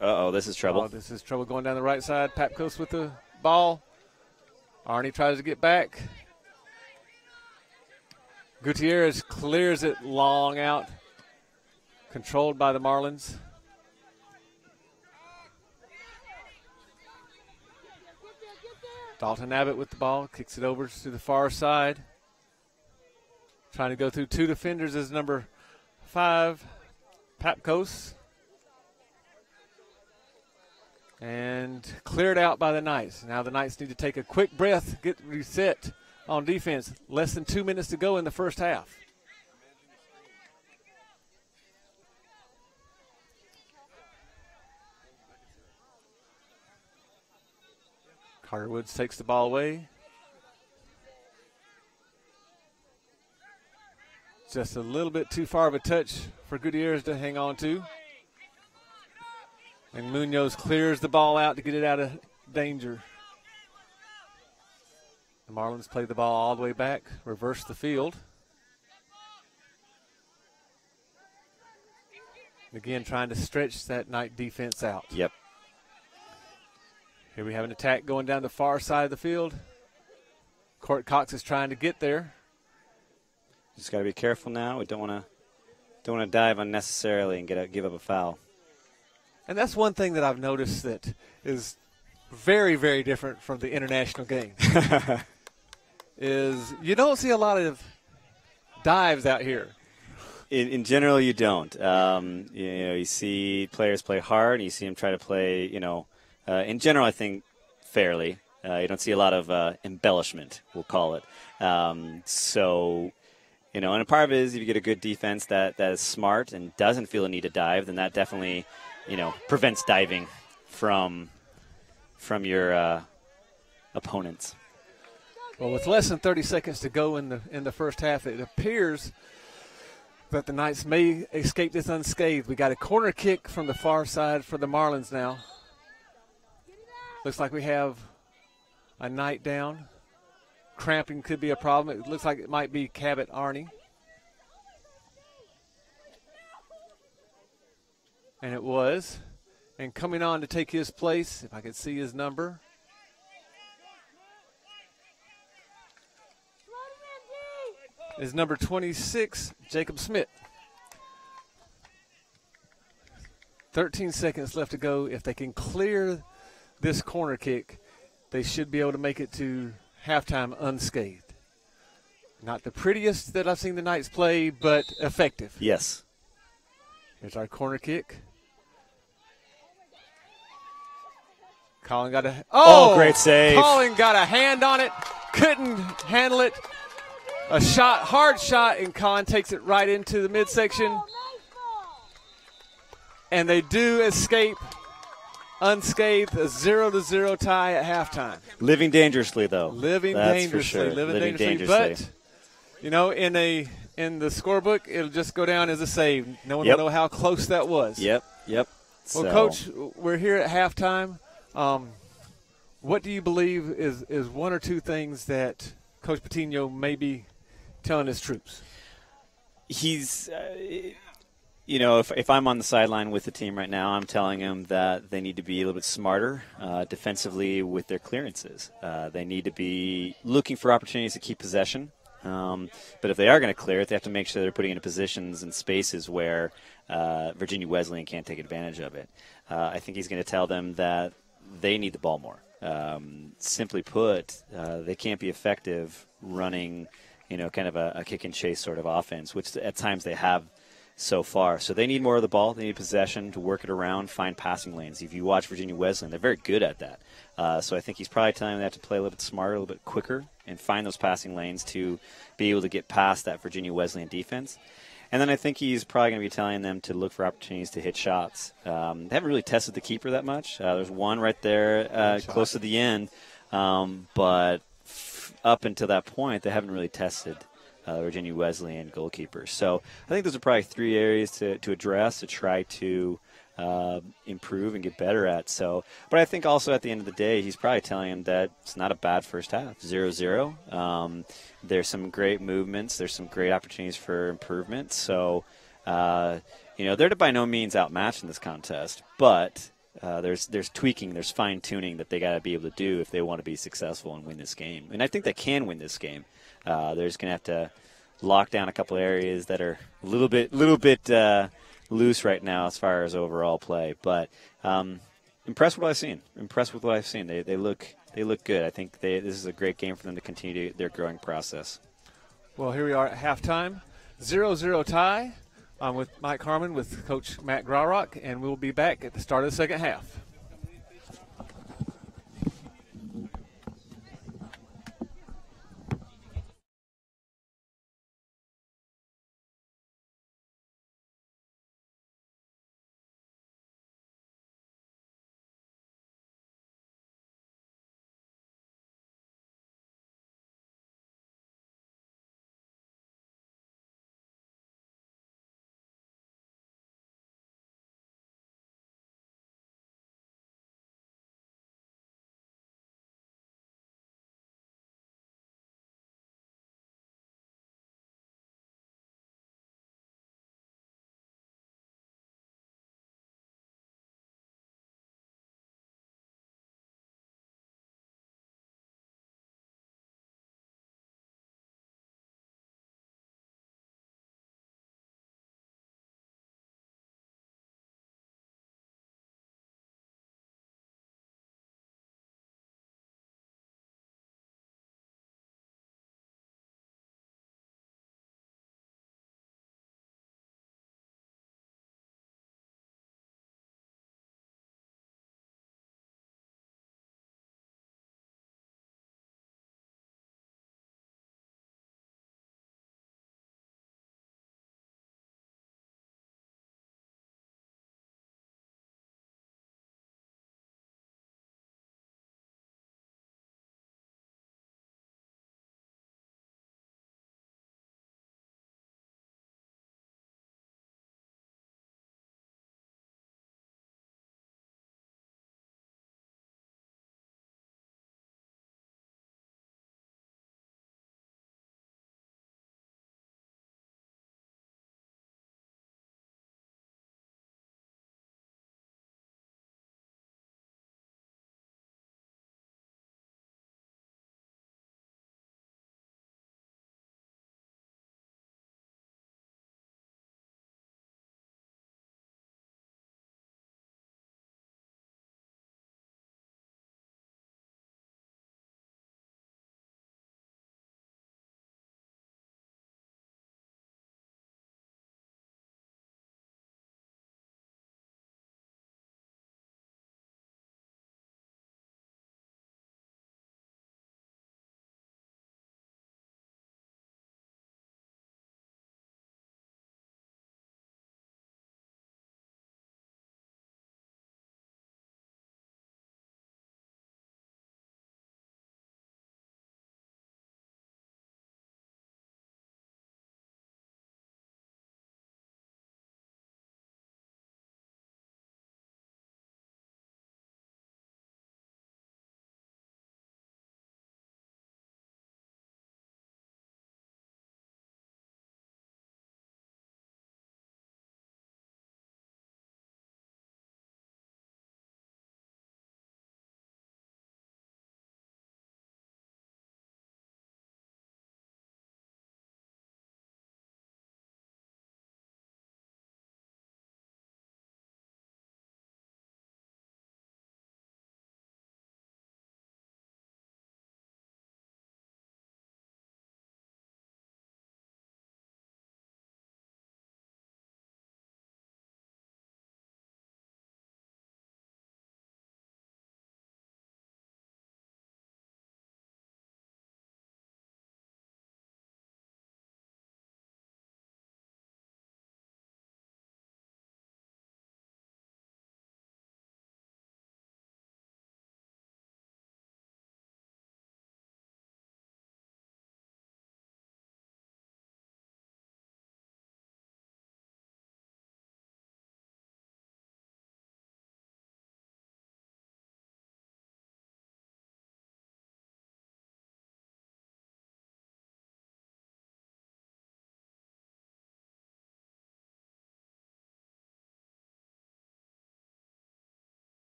this is trouble. Oh, this is trouble going down the right side. Papkos with the ball. Arnie tries to get back. Gutierrez clears it long out. Controlled by the Marlins. Dalton Abbott with the ball. Kicks it over to the far side. Trying to go through 2 defenders is number 5, Papkos. And cleared out by the Knights. Now the Knights need to take a quick breath, get reset on defense. Less than 2 minutes to go in the first half. Carter Woods takes the ball away. Just a little bit too far of a touch for Gutierrez to hang on to. And Munoz clears the ball out to get it out of danger. The Marlins play the ball all the way back, reverse the field. Again, trying to stretch that Knight defense out. Yep. Here we have an attack going down the far side of the field. Court Cox is trying to get there. Just got to be careful now. We don't want to dive unnecessarily and give up a foul. And that's one thing that I've noticed that is very, very different from the international game. Is you don't see a lot of dives out here. In general, you don't. You see players play hard, and you see them try to play. In general, I think fairly. You don't see a lot of embellishment, we'll call it. And a part of it is if you get a good defense that is smart and doesn't feel a need to dive, then that definitely, prevents diving from your opponents. Well, with less than 30 seconds to go in the first half, it appears that the Knights may escape this unscathed. We got a corner kick from the far side for the Marlins now. Looks like we have a Knight down. Cramping could be a problem. It looks like it might be Cabot Arnie. And it was. And coming on to take his place, if I could see his number, is number 26, Jacob Smith. 13 seconds left to go. If they can clear this corner kick, they should be able to make it to halftime unscathed. Not the prettiest that I've seen the Knights play, but effective. Yes. Here's our corner kick. Colin got a great save. Colin got a hand on it, couldn't handle it. A shot, hard shot, and Colin takes it right into the midsection. And they do escape unscathed, a 0-0 tie at halftime. Living dangerously, though. Living That's dangerously, for sure. living dangerously. But in the scorebook, it'll just go down as a save. No one will know how close that was. Yep. Well, Coach, we're here at halftime. What do you believe is one or two things that Coach Patino may be telling his troops? He's, if I'm on the sideline with the team right now, I'm telling him that they need to be a little bit smarter defensively with their clearances. They need to be looking for opportunities to keep possession. But if they are going to clear it, they have to make sure they're putting it in positions and spaces where Virginia Wesleyan can't take advantage of it. I think he's going to tell them that they need the ball more. Simply put, they can't be effective running, kind of a kick and chase sort of offense, which at times they have so far. So they need more of the ball. They need possession to work it around, find passing lanes. If you watch Virginia Wesleyan, they're very good at that. So I think he's probably telling them they have to play a little bit smarter, a little bit quicker, and find those passing lanes to be able to get past that Virginia Wesleyan defense. And then I think he's probably going to be telling them to look for opportunities to hit shots. They haven't really tested the keeper that much. There's one right there close to the end. But up until that point, they haven't really tested Virginia Wesleyan goalkeepers. So I think those are probably three areas to address to try to improve and get better at. So, but I think also at the end of the day, he's probably telling him that it's not a bad first half, 0-0. There's some great movements. There's some great opportunities for improvement. So, they're by no means outmatched in this contest, but there's tweaking, there's fine-tuning that they got to be able to do if they want to be successful and win this game. And I think they can win this game. They're just going to have to lock down a couple areas that are a little bit loose right now as far as overall play. But impressed with what I've seen. They look good. I think this is a great game for them to continue their growing process. Well, here we are at halftime. 0-0 tie. I'm with Mike Harmon with Coach Matt Graurock, and we'll be back at the start of the second half.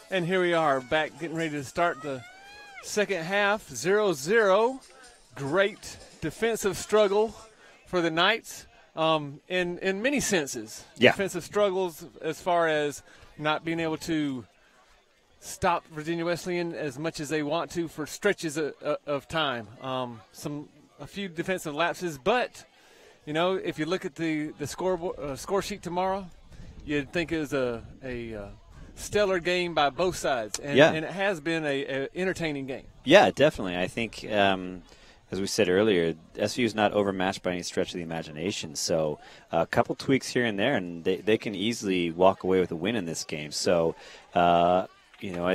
And here we are back getting ready to start the second half, 0-0. Great defensive struggle for the Knights in many senses. Yeah. Defensive struggles as far as not being able to stop Virginia Wesleyan as much as they want to for stretches of time. A few defensive lapses, but, you know, if you look at the score sheet tomorrow, you'd think it was a stellar game by both sides, and it has been a entertaining game. Yeah, definitely. I think, as we said earlier, SVU is not overmatched by any stretch of the imagination. So a couple tweaks here and there, and they can easily walk away with a win in this game. So, I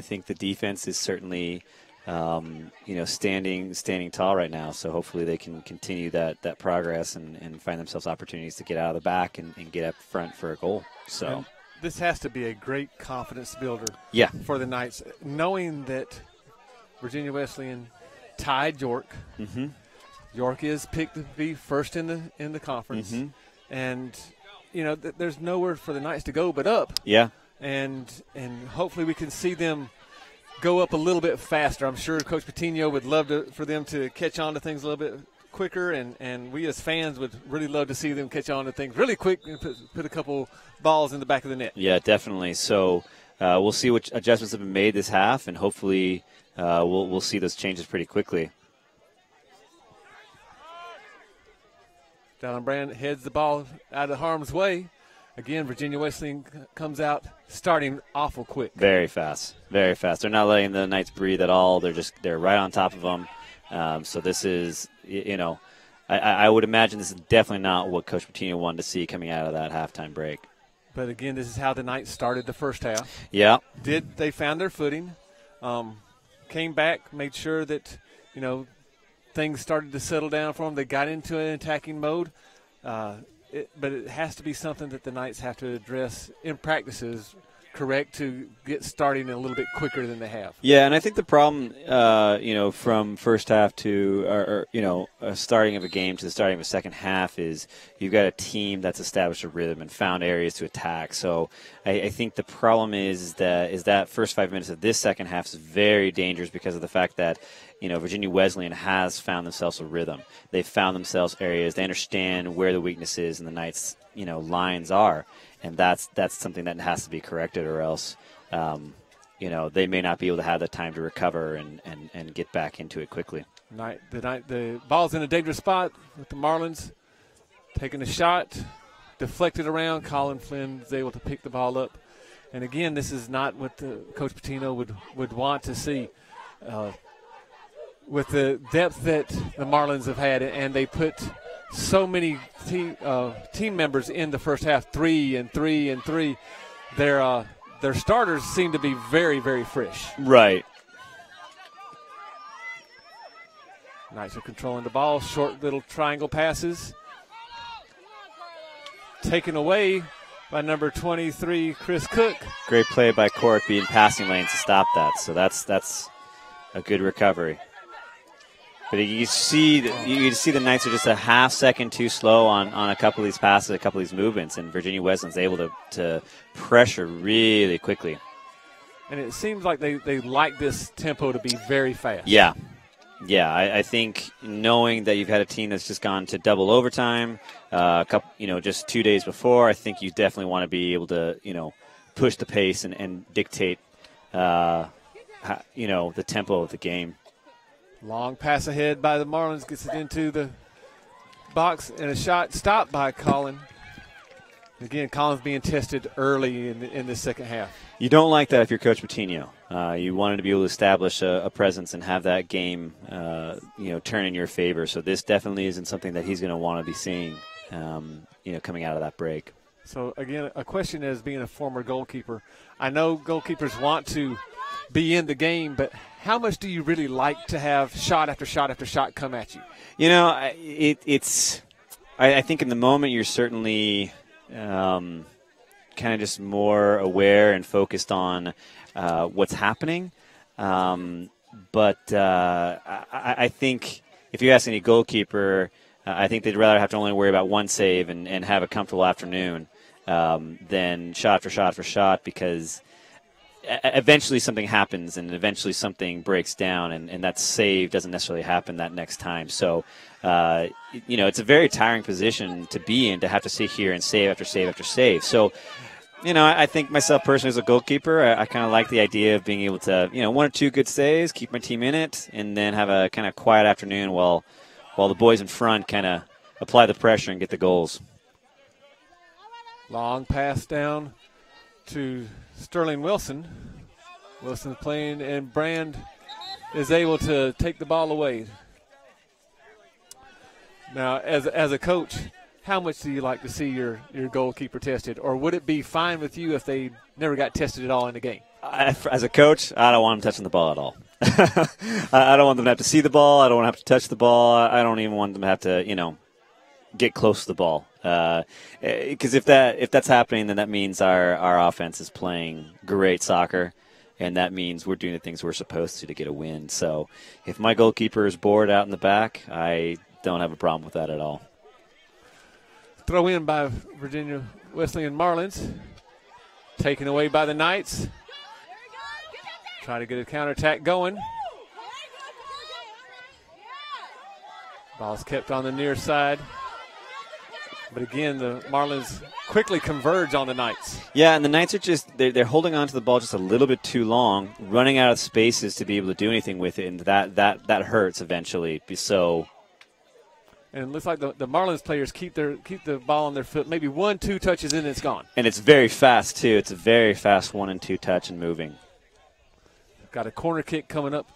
think the defense is certainly, standing tall right now. So hopefully they can continue that progress and find themselves opportunities to get out of the back and get up front for a goal. So. And this has to be a great confidence builder for the Knights, knowing that Virginia Wesleyan tied York. Mm-hmm. York is picked to be first in the conference, and there's nowhere for the Knights to go but up. Yeah, and hopefully we can see them go up a little bit faster. I'm sure Coach Patino would love for them to catch on to things a little bit quicker, and we as fans would really love to see them catch on to things really quick and put a couple balls in the back of the net. Yeah, definitely. So we'll see what adjustments have been made this half, and hopefully we'll see those changes pretty quickly. Dallin Brand heads the ball out of harm's way. Again, Virginia Wesleyan comes out starting awful quick. Very fast, very fast. They're not letting the Knights breathe at all. They're right on top of them. So this is, I would imagine this is definitely not what Coach Patino wanted to see coming out of that halftime break. But again, this is how the Knights started the first half. Yeah. They found their footing, came back, made sure that, things started to settle down for them. They got into an attacking mode. But it has to be something that the Knights have to address in practices, correct, to get starting a little bit quicker than they have. Yeah, and I think the problem, from first half to, starting of a game to the starting of a second half is you've got a team that's established a rhythm and found areas to attack. So I think the problem is that first 5 minutes of this second half is very dangerous because of the fact that, Virginia Wesleyan has found themselves a rhythm. They've found themselves areas. They understand where the weaknesses and the Knights, lines are. And that's something that has to be corrected, or else, they may not be able to have the time to recover and get back into it quickly. The ball's in a dangerous spot with the Marlins taking a shot, deflected around. Colin Flynn is able to pick the ball up. And again, this is not what Coach Patino would want to see. With the depth that the Marlins have had, and they put so many team members in the first half, 3 and 3 and 3. Their starters seem to be very, very fresh. Right. Knights are controlling the ball. Short little triangle passes. Taken away by number 23, Chris Cook. Great play by Corby in passing lanes to stop that. So that's a good recovery. But you see the Knights are just a half second too slow on a couple of these passes, a couple of these movements, and Virginia Wesleyan's able to pressure really quickly. And it seems like they like this tempo to be very fast. Yeah. I think knowing that you've had a team that's just gone to double overtime, just 2 days before, I think you definitely want to be able to, push the pace and dictate, the tempo of the game. Long pass ahead by the Marlins, gets it into the box, and a shot stopped by Colin. Again, Colin's being tested early in the second half. You don't like that if you're Coach Patino. You wanted to be able to establish a presence and have that game, turn in your favor. So this definitely isn't something that he's going to want to be seeing, coming out of that break. So, again, a question as being a former goalkeeper. I know goalkeepers want to be in the game, but how much do you really like to have shot after shot after shot come at you? I think in the moment you're certainly kind of just more aware and focused on what's happening. But I think if you ask any goalkeeper, I think they'd rather have to only worry about one save and have a comfortable afternoon than shot for shot for shot, because eventually something happens and eventually something breaks down, and that save doesn't necessarily happen that next time. So, it's a very tiring position to be in, to have to sit here and save after save after save. So, I think myself personally as a goalkeeper, I kind of like the idea of being able to, 1 or 2 good saves, keep my team in it, and then have a kind of quiet afternoon while the boys in front kind of apply the pressure and get the goals. Long pass down to Sterling Wilson. Wilson's playing, and Brand is able to take the ball away. Now, as a coach, how much do you like to see your goalkeeper tested? Or would it be fine with you if they never got tested at all in the game? As a coach, I don't want them touching the ball at all. I don't want them to have to see the ball. I don't want to have to touch the ball. I don't even want them to have to, get close to the ball. Because if that's happening, then that means our offense is playing great soccer, and that means we're doing the things we're supposed to get a win. So if my goalkeeper is bored out in the back, I don't have a problem with that at all. Throw in by Virginia Wesleyan Marlins. Taken away by the Knights. Try to get a counterattack going. Ball's kept on the near side. But again, the Marlins quickly converge on the Knights. Yeah, and the Knights are they're holding on to the ball just a little bit too long, running out of spaces to be able to do anything with it, and that hurts eventually. So. And it looks like the Marlins players keep the ball on their foot. Maybe 1-2 touches in, and it's gone. And it's very fast, too. It's a very fast 1 and 2 touch and moving. Got a corner kick coming up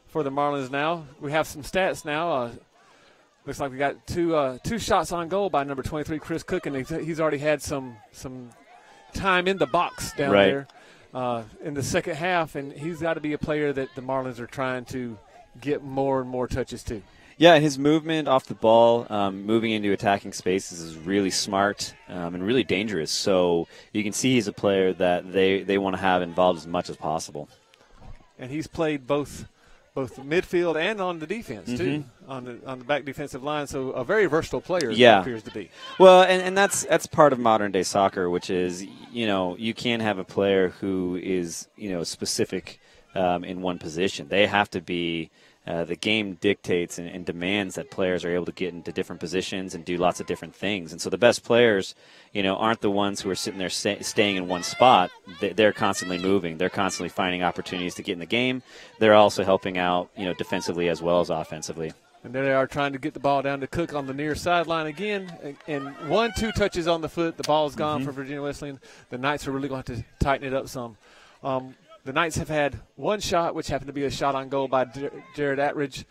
for the Marlins now. We have some stats now. Looks like we got two shots on goal by number 23, Chris Cook, and he's already had some time in the box down there in the second half, and he's got to be a player that the Marlins are trying to get more and more touches to. Yeah, his movement off the ball, moving into attacking spaces is really smart and really dangerous. So you can see he's a player that they want to have involved as much as possible. And he's played both midfield and on the defense too, on the back defensive line. So a very versatile player, he appears to be. Well, and that's part of modern day soccer, which is you can't have a player who is specific in one position. They have to be. The game dictates and demands that players are able to get into different positions and do lots of different things. And so the best players, aren't the ones who are sitting there staying in one spot. They're constantly moving. They're constantly finding opportunities to get in the game. They're also helping out, defensively as well as offensively. And there they are trying to get the ball down to Cook on the near sideline again. And 1-2 touches on the foot. The ball's gone for Virginia Wesleyan. The Knights are really going to have to tighten it up some. The Knights have had one shot, which happened to be a shot on goal by Jared Attridge.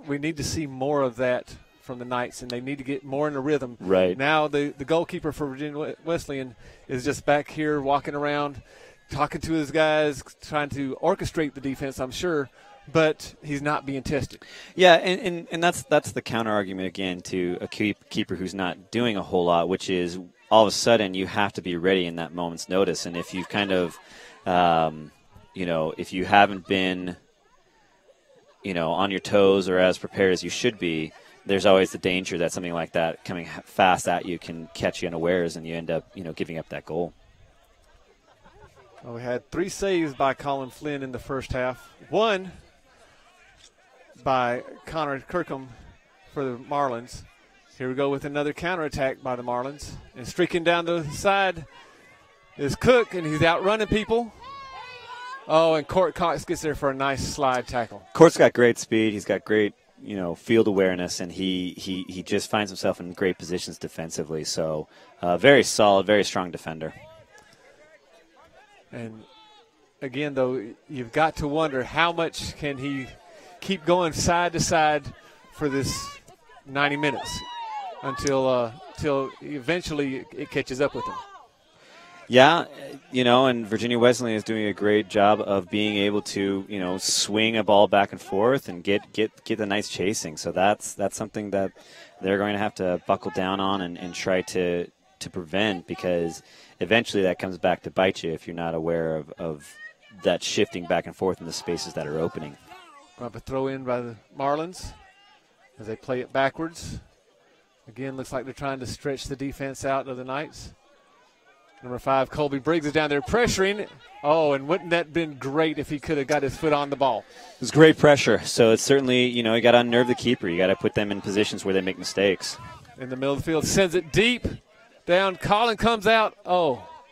We need to see more of that from the Knights, and they need to get more in the rhythm. Right. Now the goalkeeper for Virginia Wesleyan is just back here walking around, talking to his guys, trying to orchestrate the defense, I'm sure, but he's not being tested. Yeah, and that's the counter-argument, again, to a keeper who's not doing a whole lot, which is all of a sudden you have to be ready in that moment's notice. And if you've kind of if you haven't been, on your toes or as prepared as you should be, there's always the danger that something like that coming fast at you can catch you unawares and you end up, giving up that goal. Well, we had 3 saves by Colin Flynn in the first half. 1 by Connor Kirkham for the Marlins. Here we go with another counterattack by the Marlins. And streaking down the side is Cook, and he's outrunning people. Oh, and Court Cox gets there for a nice slide tackle. Court's got great speed. He's got great, field awareness, and he just finds himself in great positions defensively. So very solid, very strong defender. And, again, though, you've got to wonder how much can he keep going side to side for this 90 minutes until eventually it catches up with him. Yeah, and Virginia Wesleyan is doing a great job of being able to, swing a ball back and forth and get the Knights chasing. So that's something that they're going to have to buckle down on and try to prevent, because eventually that comes back to bite you if you're not aware of that shifting back and forth in the spaces that are opening. We'll have a throw in by the Marlins as they play it backwards. Again, looks like they're trying to stretch the defense out of the Knights. Number 5, Colby Briggs is down there pressuring. Oh, and wouldn't that been great if he could have got his foot on the ball? It was great pressure. So it's certainly, you got to unnerve the keeper. You got to put them in positions where they make mistakes. In the middle of the field, sends it deep down. Colin comes out,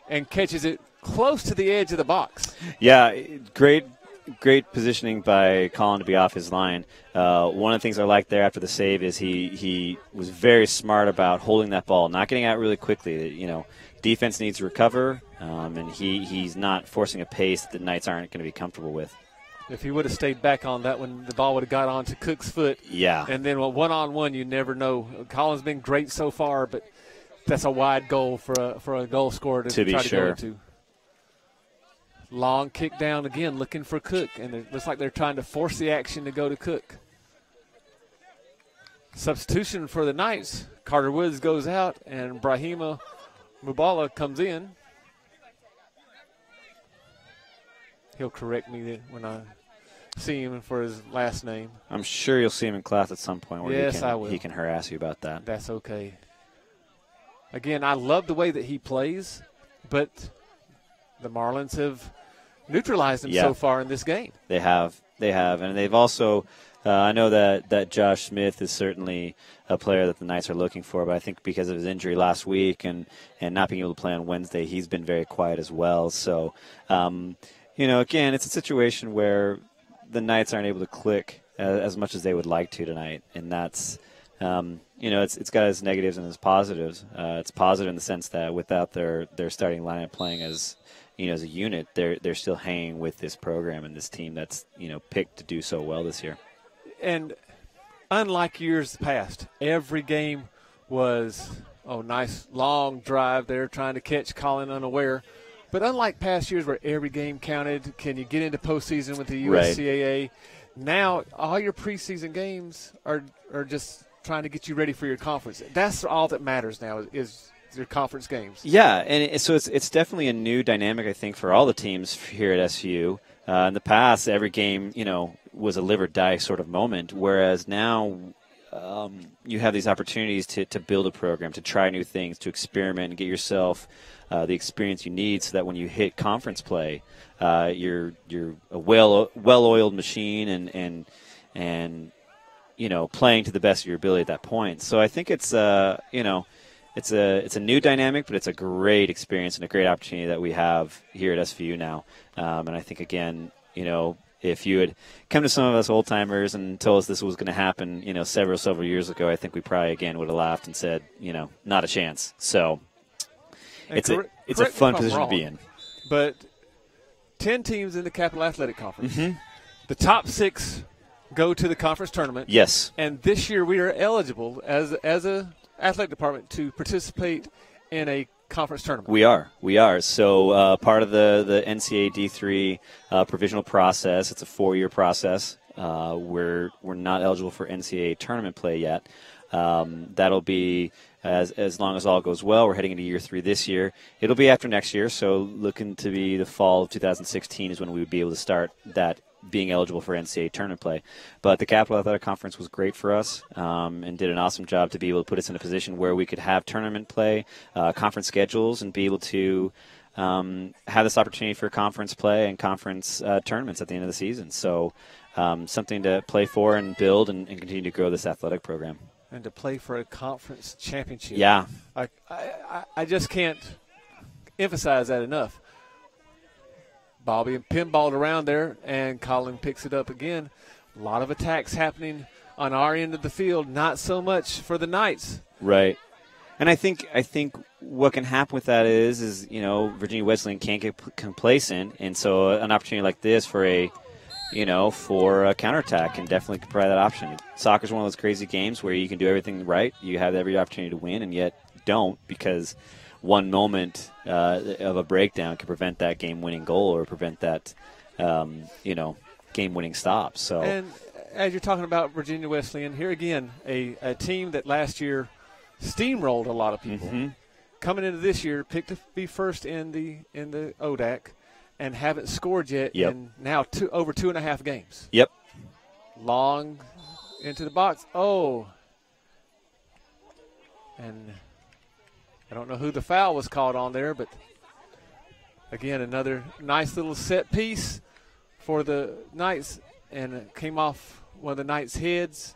and catches it close to the edge of the box. Yeah, great positioning by Colin to be off his line. One of the things I liked there after the save is he was very smart about holding that ball, not getting out really quickly. Defense needs to recover, and he's not forcing a pace that the Knights aren't going to be comfortable with. If he would have stayed back on that one, the ball would have got onto Cook's foot. Yeah. And then one-on-one, you never know. Colin's been great so far, but that's a wide goal for a goal scorer to be try sure. to go into. Long kick down again, looking for Cook, and it looks like they're trying to force the action to go to Cook. Substitution for the Knights. Carter Woods goes out, and Brahima Mubala comes in. He'll correct me when I see him for his last name. I'm sure you'll see him in class at some point where Yes, I will. he can harass you about that. That's okay. Again, I love the way that he plays, but the Marlins have neutralized him so far in this game. They have. And they've also I know that Josh Smith is certainly a player that the Knights are looking for, but I think because of his injury last week and not being able to play on Wednesday, he's been very quiet as well. So, again, it's a situation where the Knights aren't able to click as much as they would like to tonight, and that's it's got its negatives and its positives. It's positive in the sense that without their starting lineup playing as a unit, they're still hanging with this program and this team that's picked to do so well this year. And unlike years past, every game was nice long drive there trying to catch Colin unaware. But unlike past years where every game counted, can you get into postseason with the USCAA? Right. Now all your preseason games are just trying to get you ready for your conference. That's all that matters now is your conference games. Yeah, and so it's definitely a new dynamic, I think, for all the teams here at SU. In the past, every game, was a live or die sort of moment, whereas now you have these opportunities to build a program, to try new things, to experiment and get yourself the experience you need so that when you hit conference play, you're a well-oiled machine and playing to the best of your ability at that point. So I think it's it's a new dynamic, but it's a great experience and a great opportunity that we have here at SVU now. And I think, again, if you had come to some of us old-timers and told us this was going to happen, several years ago, I think we probably, again, would have laughed and said, not a chance. So it's a fun position to be in. But 10 teams in the Capital Athletic Conference. Mm-hmm. The top 6 go to the conference tournament. Yes. And this year we are eligible as a athletic department to participate in a conference tournament. We are. So part of the NCAA D3 provisional process. It's a 4-year process. We're not eligible for NCAA tournament play yet. That'll be as long as all goes well. We're heading into year 3 this year. It'll be after next year. So looking to be the fall of 2016 is when we would be able to start that being eligible for NCAA tournament play. But the Capital Athletic Conference was great for us and did an awesome job to be able to put us in a position where we could have tournament play, conference schedules, and be able to have this opportunity for conference play and conference tournaments at the end of the season. So something to play for and build and continue to grow this athletic program. And to play for a conference championship. Yeah. I just can't emphasize that enough. Bobby pinballed around there, and Colin picks it up again. A lot of attacks happening on our end of the field, not so much for the Knights. Right. And I think what can happen with that is Virginia Wesleyan can't get complacent, and so an opportunity like this for a counterattack can definitely provide that option. Soccer's one of those crazy games where you can do everything right, you have every opportunity to win, and yet don't because one moment of a breakdown can prevent that game-winning goal or prevent that, game-winning stop. So, and as you're talking about Virginia Wesleyan, here again, a team that last year steamrolled a lot of people. Mm-hmm. Coming into this year, picked to be first in the ODAC, and haven't scored yet in now over 2.5 games. Yep. Long into the box. Oh. And I don't know who the foul was called on there, but Again, another nice little set piece for the Knights, and it came off one of the Knights' heads.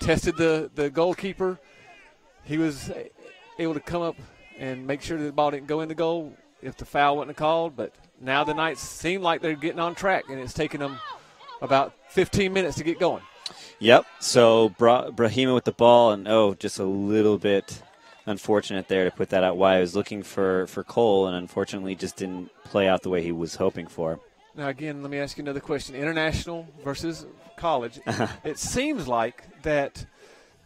Tested the goalkeeper. He was able to come up and make sure that the ball didn't go in the goal if the foul wasn't called. But now the Knights seem like they're getting on track, and it's taken them about 15 minutes to get going. Yep. So Brahima with the ball, and just a little bit unfortunate there to put that out wide. I was looking for Cole, and unfortunately just didn't play out the way he was hoping for. Now, again, let me ask you another question. International versus college. It seems like that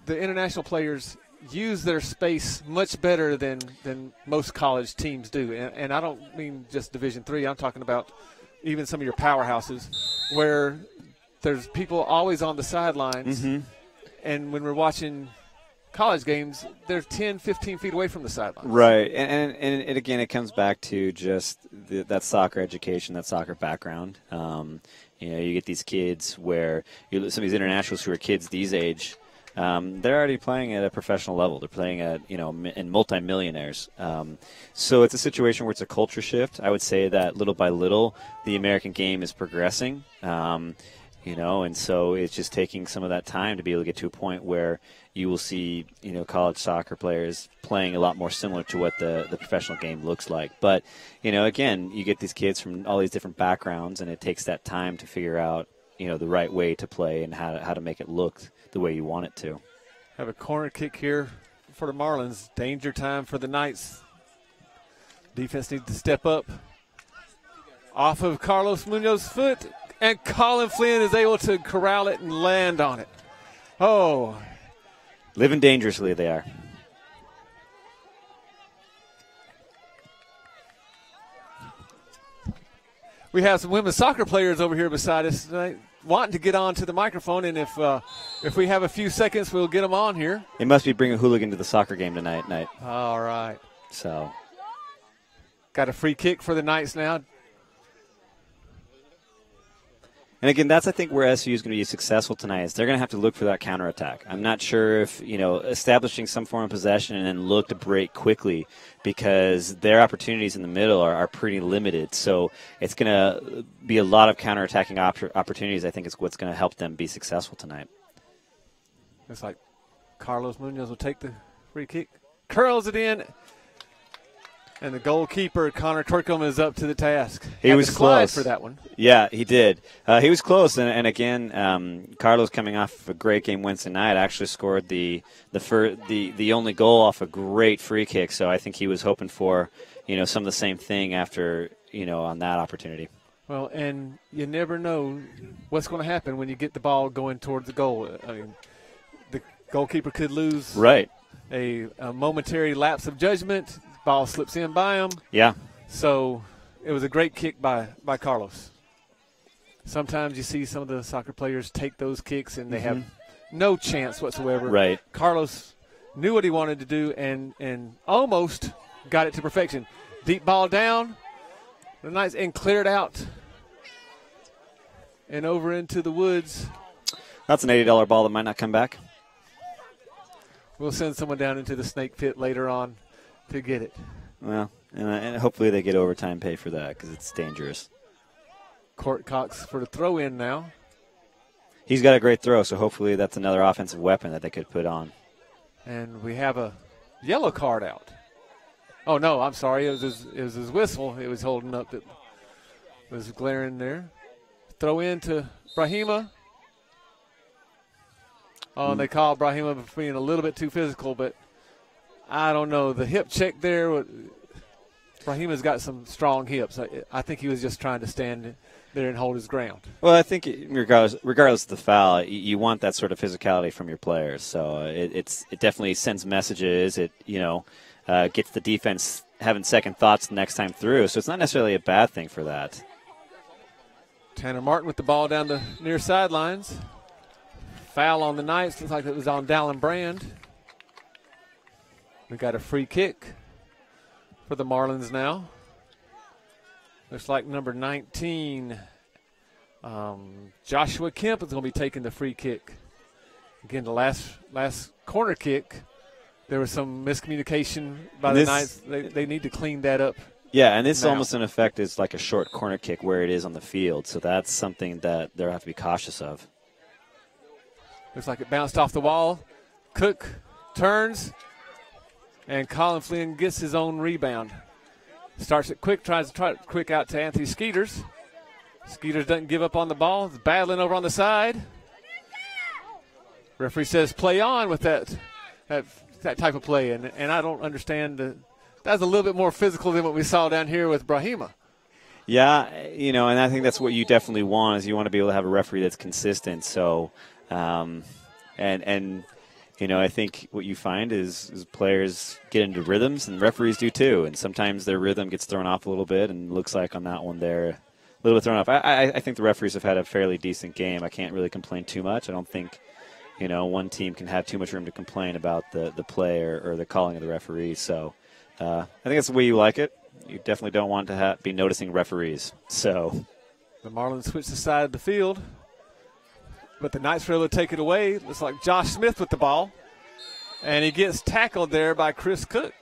the international players use their space much better than most college teams do. And I don't mean just Division III. I'm talking about even some of your powerhouses where there's people always on the sidelines. Mm-hmm. And when we're watching college games, they're 10, 15 feet away from the sidelines. Right. And again, it comes back to just that soccer education, that soccer background. You get these kids where some of these internationals who are kids these age, they're already playing at a professional level. They're playing at, in multimillionaires. So it's a situation where it's a culture shift. I would say that little by little, the American game is progressing. And so it's just taking some of that time to be able to get to a point where you will see, college soccer players playing a lot more similar to what the professional game looks like. But, again, you get these kids from all these different backgrounds, and it takes that time to figure out, the right way to play and how to make it look the way you want it to. Have a corner kick here for the Marlins. Danger time for the Knights. Defense needs to step up. Off of Carlos Munoz's foot. And Colin Flynn is able to corral it and land on it. Oh. Living dangerously, they are. We have some women's soccer players over here beside us tonight wanting to get on to the microphone, and if we have a few seconds, we'll get them on here. They must be bringing a hooligan to the soccer game tonight. All right. So. Got a free kick for the Knights now. And again, that's, I think, where SU is going to be successful tonight is they're going to have to look for that counterattack. I'm not sure if, establishing some form of possession and then look to break quickly because their opportunities in the middle are pretty limited. So it's going to be a lot of counterattacking opportunities, I think, is what's going to help them be successful tonight. Looks like Carlos Munoz will take the free kick, curls it in, and the goalkeeper, Connor Kirkham, is up to the task. He was close for that one. Yeah, he did. He was close, and again, Carlos coming off of a great game Wednesday night actually scored the only goal off a great free kick. So I think he was hoping for some of the same thing after on that opportunity. Well, and you never know what's going to happen when you get the ball going towards the goal. I mean, the goalkeeper could lose a momentary lapse of judgment. Ball slips in by him. Yeah. So it was a great kick by Carlos. Sometimes you see some of the soccer players take those kicks and they have no chance whatsoever. Right. Carlos knew what he wanted to do and almost got it to perfection. Deep ball down. The Knights and cleared out and over into the woods. That's an $80 ball that might not come back. We'll send someone down into the snake pit later on to get it. Well, and hopefully they get overtime pay for that because it's dangerous. Court Cox for the throw-in now. He's got a great throw, so hopefully that's another offensive weapon that they could put on. And we have a yellow card out. Oh, no, I'm sorry. It was his whistle it was holding up that was glaring there. Throw in to Brahima. Oh, and they called Brahima for being a little bit too physical, but I don't know. The hip check there, Brahima's got some strong hips. I think he was just trying to stand there and hold his ground. Well, I think regardless of the foul, you want that sort of physicality from your players. So it definitely sends messages. It gets the defense having second thoughts the next time through. So it's not necessarily a bad thing for that. Tanner Martin with the ball down the near sidelines. Foul on the Knights. Looks like it was on Dallin Brand. We got a free kick for the Marlins now. Looks like number 19, Joshua Kemp, is going to be taking the free kick. Again, the last corner kick, there was some miscommunication by the Knights. They need to clean that up Yeah, and this now. almost in effect is like a short corner kick where it is on the field. So that's something that they'll have to be cautious of. Looks like it bounced off the wall. Cook turns, and Colin Flynn gets his own rebound. Starts it quick, tries to try it quick out to Anthony Skeeters. Skeeters doesn't give up on the ball. He's battling over on the side. Referee says play on with that type of play, and I don't understand. That's a little bit more physical than what we saw down here with Brahima. Yeah, and I think that's what you definitely want is you want to be able to have a referee that's consistent. So, I think what you find is players get into rhythms, and referees do too. And sometimes their rhythm gets thrown off a little bit, and it looks like on that one they're a little bit thrown off. I think the referees have had a fairly decent game. I can't really complain too much. I don't think, one team can have too much room to complain about the play or the calling of the referees. So I think that's the way you like it. You definitely don't want to be noticing referees. So the Marlins switch the side of the field, but the Knights were able to take it away. Looks like Josh Smith with the ball, and he gets tackled there by Chris Cook.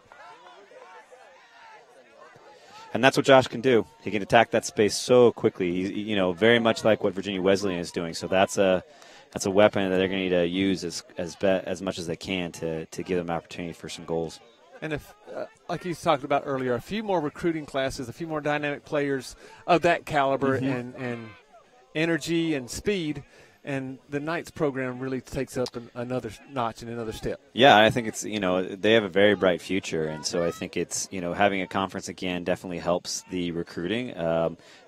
And that's what Josh can do. He can attack that space so quickly. He's, very much like what Virginia Wesleyan is doing. So that's a weapon that they're going to need to use as much as they can to give them opportunity for some goals. And if, like you talked about earlier, a few more recruiting classes, a few more dynamic players of that caliber and energy and speed, and the Knights program really takes up another notch and another step. Yeah, I think it's, they have a very bright future. And so I think it's, having a conference again definitely helps the recruiting.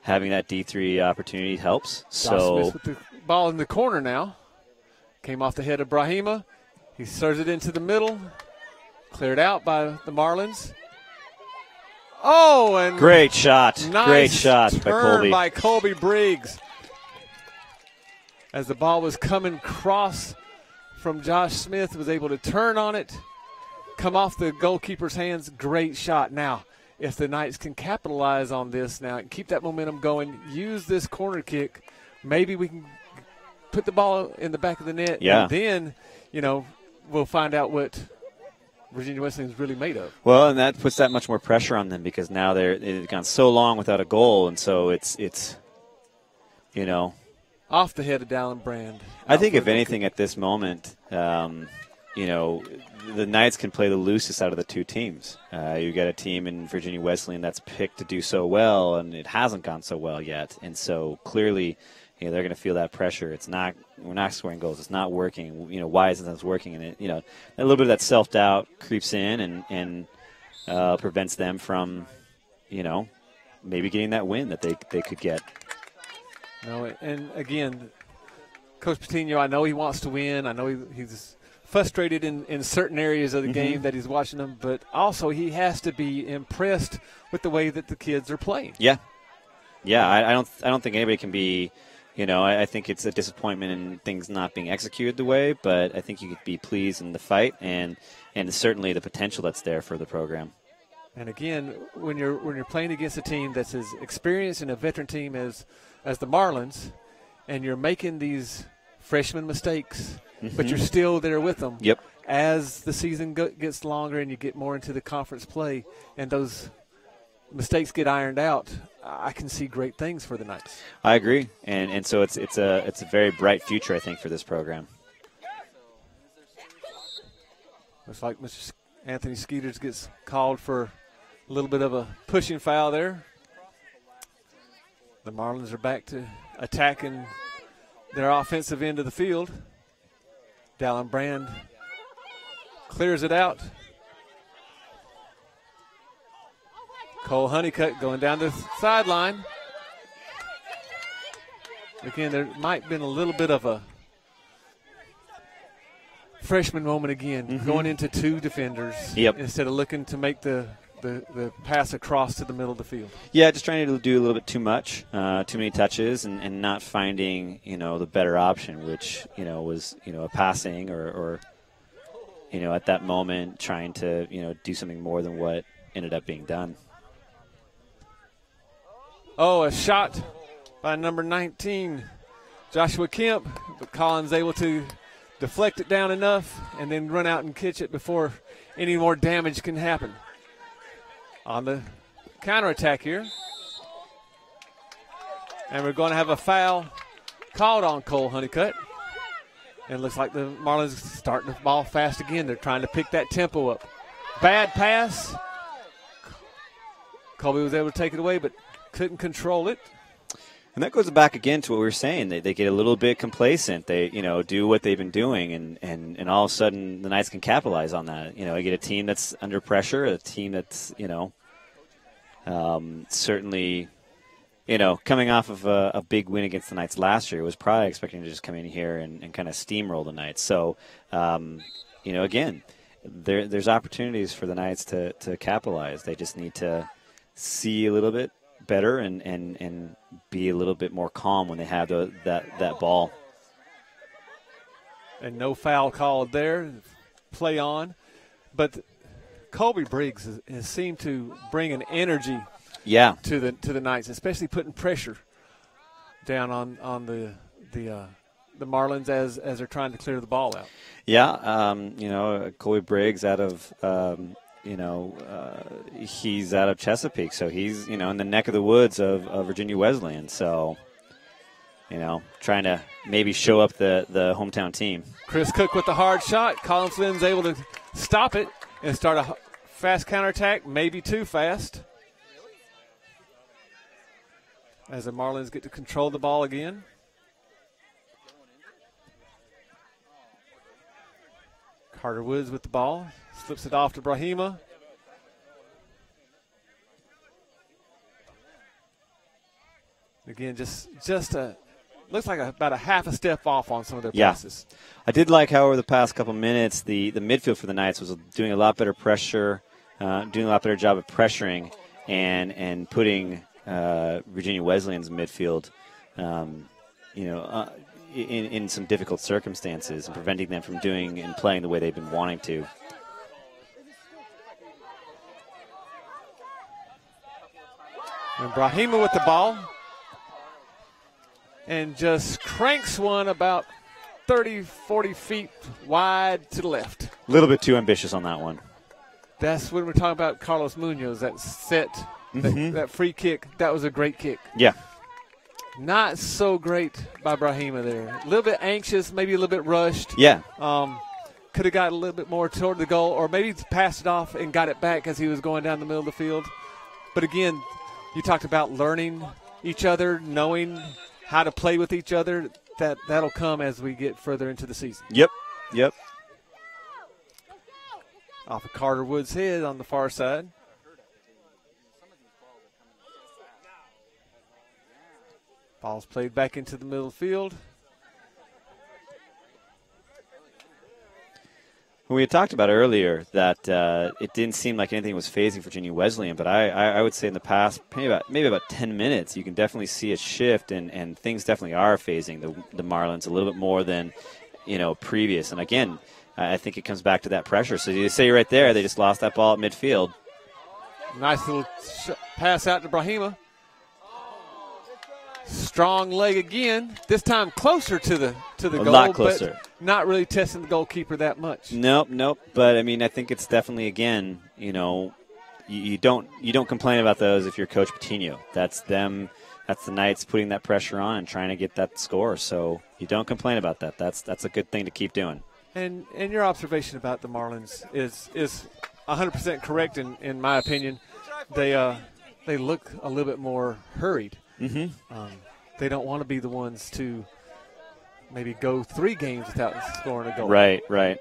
Having that D3 opportunity helps. So Smith with the ball in the corner now. Came off the head of Brahima. He serves it into the middle. Cleared out by the Marlins. Oh, and great shot. Nice great shot by turn Colby. by Colby Briggs. As the ball was coming across from Josh Smith, was able to turn on it, come off the goalkeeper's hands. Great shot. Now, if the Knights can capitalize on this now and keep that momentum going, use this corner kick, maybe we can put the ball in the back of the net. Yeah. And then, we'll find out what Virginia Wesleyan is really made of. Well, and that puts that much more pressure on them because now they've gone so long without a goal, and so it's off the head of Dallin Brand. I think if anything at this moment, the Knights can play the loosest out of the two teams. You got a team in Virginia Wesleyan that's picked to do so well, and it hasn't gone so well yet, and so clearly, they're going to feel that pressure. We're not scoring goals. It's not working. Why isn't this working? And a little bit of that self-doubt creeps in and prevents them from, maybe getting that win that they could get. No, and again, Coach Patino, I know he wants to win. I know he's frustrated in certain areas of the game that he's watching them, but also he has to be impressed with the way that the kids are playing. Yeah. I don't think anybody can be. I think it's a disappointment in things not being executed the way, but I think you could be pleased in the fight and certainly the potential that's there for the program. And again, when you're playing against a team that's as experienced and a veteran team as the Marlins, and you're making these freshman mistakes, but you're still there with them. Yep. As the season gets longer and you get more into the conference play, and those mistakes get ironed out, I can see great things for the Knights. I agree, and so it's a very bright future, I think, for this program. Looks like Mr. Anthony Skeeters gets called for a little bit of a pushing foul there. The Marlins are back to attacking their offensive end of the field. Dallin Brand clears it out. Cole Honeycutt going down the sideline. Again, there might have been a little bit of a freshman moment again, going into two defenders instead of looking to make the pass across to the middle of the field. Yeah, just trying to do a little bit too much, too many touches, and not finding, the better option, which, was, a passing or at that moment trying to, do something more than what ended up being done. Oh, a shot by number 19, Joshua Kemp, but Collins able to deflect it down enough and then run out and catch it before any more damage can happen. On the counterattack here. And we're going to have a foul called on Cole Honeycutt. And it looks like the Marlins starting the ball fast again. They're trying to pick that tempo up. Bad pass. Colby was able to take it away, but couldn't control it. And that goes back again to what we were saying. They get a little bit complacent. They, do what they've been doing, and all of a sudden the Knights can capitalize on that. You get a team that's under pressure, a team that's, certainly, coming off of a big win against the Knights last year, was probably expecting to just come in here and kind of steamroll the Knights. So, again, there's opportunities for the Knights to capitalize. They just need to see a little bit better and be a little bit more calm when they have that ball. And no foul called there. Play on. But Colby Briggs has seemed to bring an energy to the Knights, especially putting pressure down on the Marlins as they're trying to clear the ball out. Yeah, Colby Briggs out of he's out of Chesapeake, so he's, in the neck of the woods of Virginia Wesleyan. So, trying to maybe show up the hometown team. Chris Cook with the hard shot. Colin Flynn's able to stop it and start a fast counterattack, maybe too fast. As the Marlins get to control the ball again. Carter Woods with the ball. Slips it off to Brahima. Again, just looks like about a half a step off on some of their passes. I did like how over the past couple minutes the midfield for the Knights was doing a lot better pressure, doing a lot better job of pressuring and putting Virginia Wesleyan's midfield, in some difficult circumstances and preventing them from doing and playing the way they've been wanting to. And Brahima with the ball. And just cranks one about 30, 40 feet wide to the left. A little bit too ambitious on that one. That's when we're talking about Carlos Munoz, that set, that free kick. That was a great kick. Yeah. Not so great by Brahima there. A little bit anxious, maybe a little bit rushed. Yeah. Could have got a little bit more toward the goal, or maybe passed it off and got it back as he was going down the middle of the field. But again, you talked about learning each other, knowing how to play with each other. That'll come as we get further into the season. Yep. Off of Carter Wood's head on the far side. Ball's played back into the middle of the field. We had talked about earlier that it didn't seem like anything was phasing Virginia Wesleyan, but I would say in the past, maybe about 10 minutes, you can definitely see a shift, and things definitely are phasing the Marlins a little bit more than previous. And again, I think it comes back to that pressure. So you say right there, they just lost that ball at midfield. Nice little pass out to Brahima. Strong leg again. This time closer to the goal. A lot closer. But not really testing the goalkeeper that much. Nope. But I mean, I think it's definitely again, you don't complain about those if you're Coach Patino. That's them. That's the Knights putting that pressure on and trying to get that score. So you don't complain about that. That's a good thing to keep doing. And your observation about the Marlins is 100% correct in my opinion. They look a little bit more hurried. Mm-hmm. They don't want to be the ones to maybe go 3 games without scoring a goal. Right.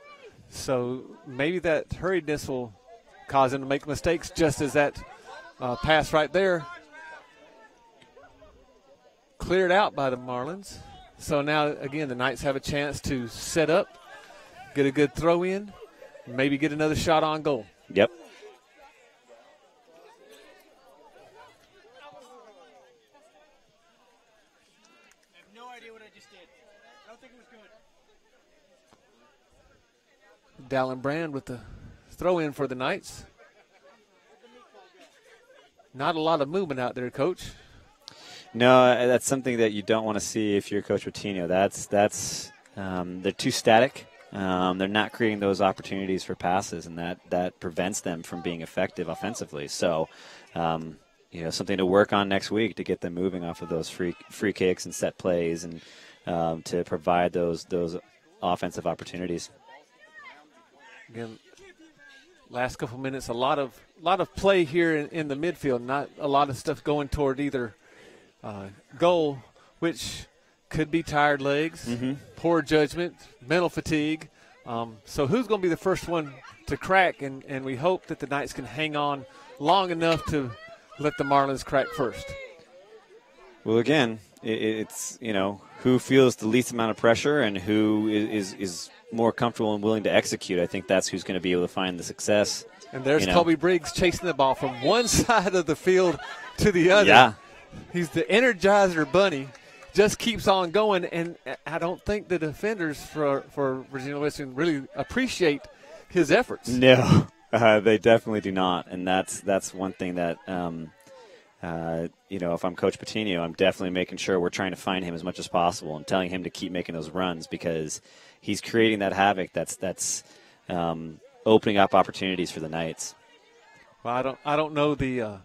So maybe that hurriedness will cause them to make mistakes, just as that pass right there cleared out by the Marlins. So now, again, the Knights have a chance to set up, get a good throw in, maybe get another shot on goal. Yep. Dallin Brand with the throw in for the Knights. Not a lot of movement out there, Coach. No, that's something that you don't want to see if you're Coach Patino. They're too static. They're not creating those opportunities for passes, and that prevents them from being effective offensively. So, something to work on next week to get them moving off of those free kicks and set plays, and to provide those offensive opportunities. Again, last couple minutes, a lot of play here in the midfield. Not a lot of stuff going toward either goal, which could be tired legs, poor judgment, mental fatigue. So who's going to be the first one to crack? And we hope that the Knights can hang on long enough to let the Marlins crack first. Well, again, it's who feels the least amount of pressure and who is more comfortable and willing to execute. I think that's who's going to be able to find the success. And there's Colby Briggs chasing the ball from one side of the field to the other. Yeah. He's the Energizer Bunny. Just keeps on going, and I don't think the defenders for Virginia Wesleyan really appreciate his efforts. No, they definitely do not, and that's one thing that if I'm Coach Patino, I'm definitely making sure we're trying to find him as much as possible and telling him to keep making those runs, because he's creating that havoc that's opening up opportunities for the Knights. Well, I don't know the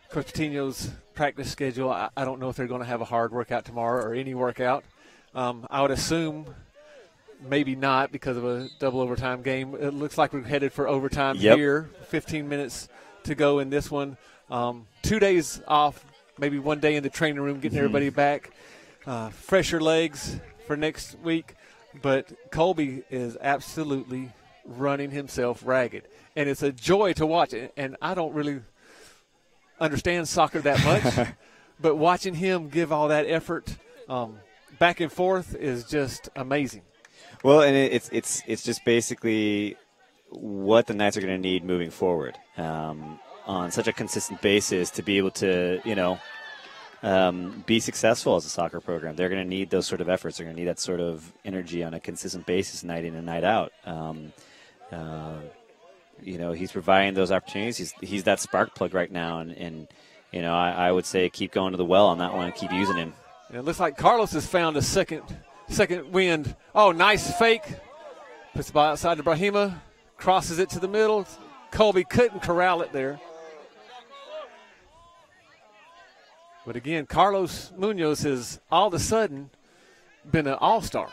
Coach Patino's practice schedule. I don't know if they're going to have a hard workout tomorrow or any workout. I would assume maybe not because of a double overtime game. It looks like we're headed for overtime here. 15 minutes to go in this one. 2 days off, maybe 1 day in the training room, getting everybody back. Fresher legs for next week. But Colby is absolutely running himself ragged. And it's a joy to watch. And I don't really understand soccer that much, but watching him give all that effort back and forth is just amazing. Well, and it's just basically what the Knights are going to need moving forward on such a consistent basis to be able to, be successful as a soccer program. They're going to need those sort of efforts. They're going to need that sort of energy on a consistent basis, night in and night out. He's providing those opportunities. He's that spark plug right now, and I would say keep going to the well on that one and keep using him. And it looks like Carlos has found a second wind. Oh, nice fake. Puts the ball outside to Brahima, crosses it to the middle. Colby couldn't corral it there. But again, Carlos Munoz has all of a sudden been an all-star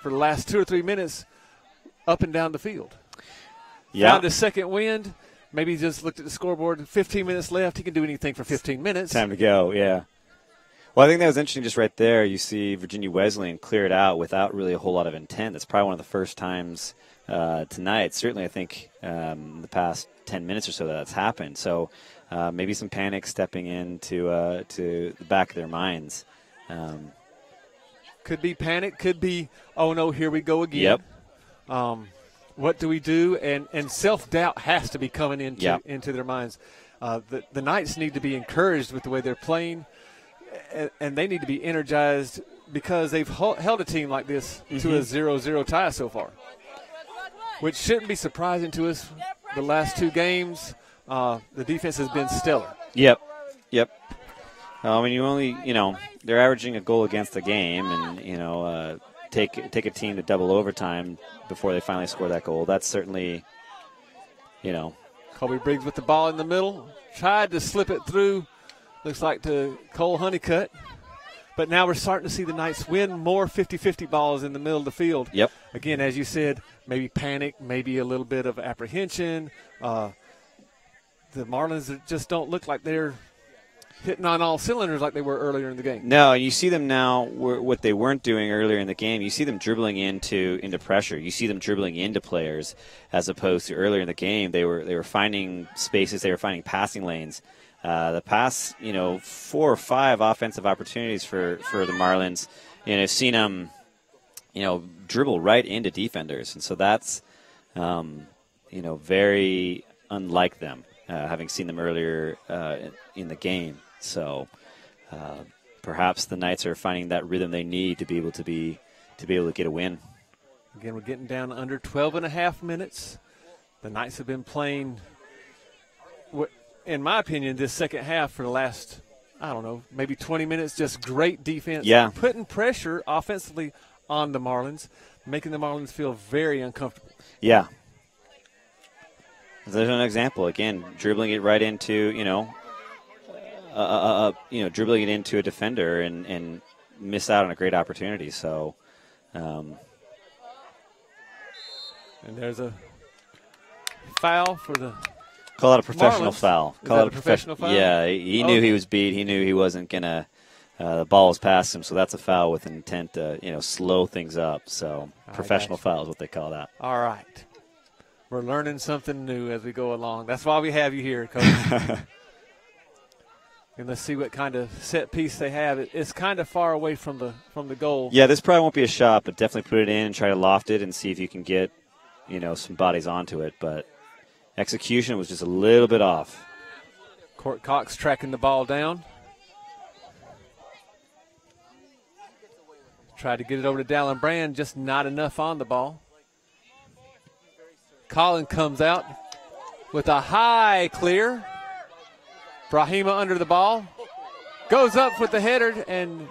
for the last 2 or 3 minutes up and down the field. Yeah. Found a second wind. Maybe he just looked at the scoreboard. 15 minutes left. He can do anything for 15 minutes. Time to go, yeah. Well, I think that was interesting just right there. You see Virginia Wesleyan clear it out without really a whole lot of intent. That's probably one of the first times tonight. Certainly, I think in the past 10 minutes or so that's happened. So maybe some panic stepping into to the back of their minds. Could be panic. Could be, oh, no, here we go again. Yep. What do we do? And self-doubt has to be coming into their minds. The Knights need to be encouraged with the way they're playing, and they need to be energized because they've held a team like this to a 0-0 tie so far, which shouldn't be surprising to us. The last 2 games, the defense has been stellar. Yep. I mean, you only, they're averaging a goal against a game, and, take a team to double overtime before they finally score that goal. That's certainly, Colby Briggs with the ball in the middle. Tried to slip it through, looks like to Cole Honeycutt. But now we're starting to see the Knights win more 50-50 balls in the middle of the field. Yep. Again, as you said, maybe panic, maybe a little bit of apprehension. The Marlins just don't look like they're hitting on all cylinders like they were earlier in the game. No, and you see them now, what they weren't doing earlier in the game, you see them dribbling into pressure. You see them dribbling into players as opposed to earlier in the game. They were finding spaces. They were finding passing lanes. The past, 4 or 5 offensive opportunities for the Marlins, I've seen them, dribble right into defenders. And so that's, very unlike them, having seen them earlier in the game. So perhaps the Knights are finding that rhythm they need to be able to get a win. Again, we're getting down to under 12.5 minutes. The Knights have been playing, in my opinion, this second half for the last, maybe 20 minutes, just great defense. Yeah. Putting pressure offensively on the Marlins, making the Marlins feel very uncomfortable. Yeah. There's an example. Again, dribbling it right into, dribbling it into a defender and miss out on a great opportunity. So, and there's a foul for the call it a professional Marlins. foul. Is Call that it a professional foul? Yeah, he knew he was beat. He knew he wasn't gonna. The ball was past him, so that's a foul with intent to slow things up. So professional foul is what they call that. All right. We're learning something new as we go along. That's why we have you here, Coach. And let's see what kind of set piece they have. It's kind of far away from the goal. Yeah, this probably won't be a shot, but definitely put it in and try to loft it and see if you can get, some bodies onto it. But execution was just a little bit off. Court Cox tracking the ball down. Tried to get it over to Dallin Brand, just not enough on the ball. Colin comes out with a high clear. Brahima under the ball. Goes up with the header, and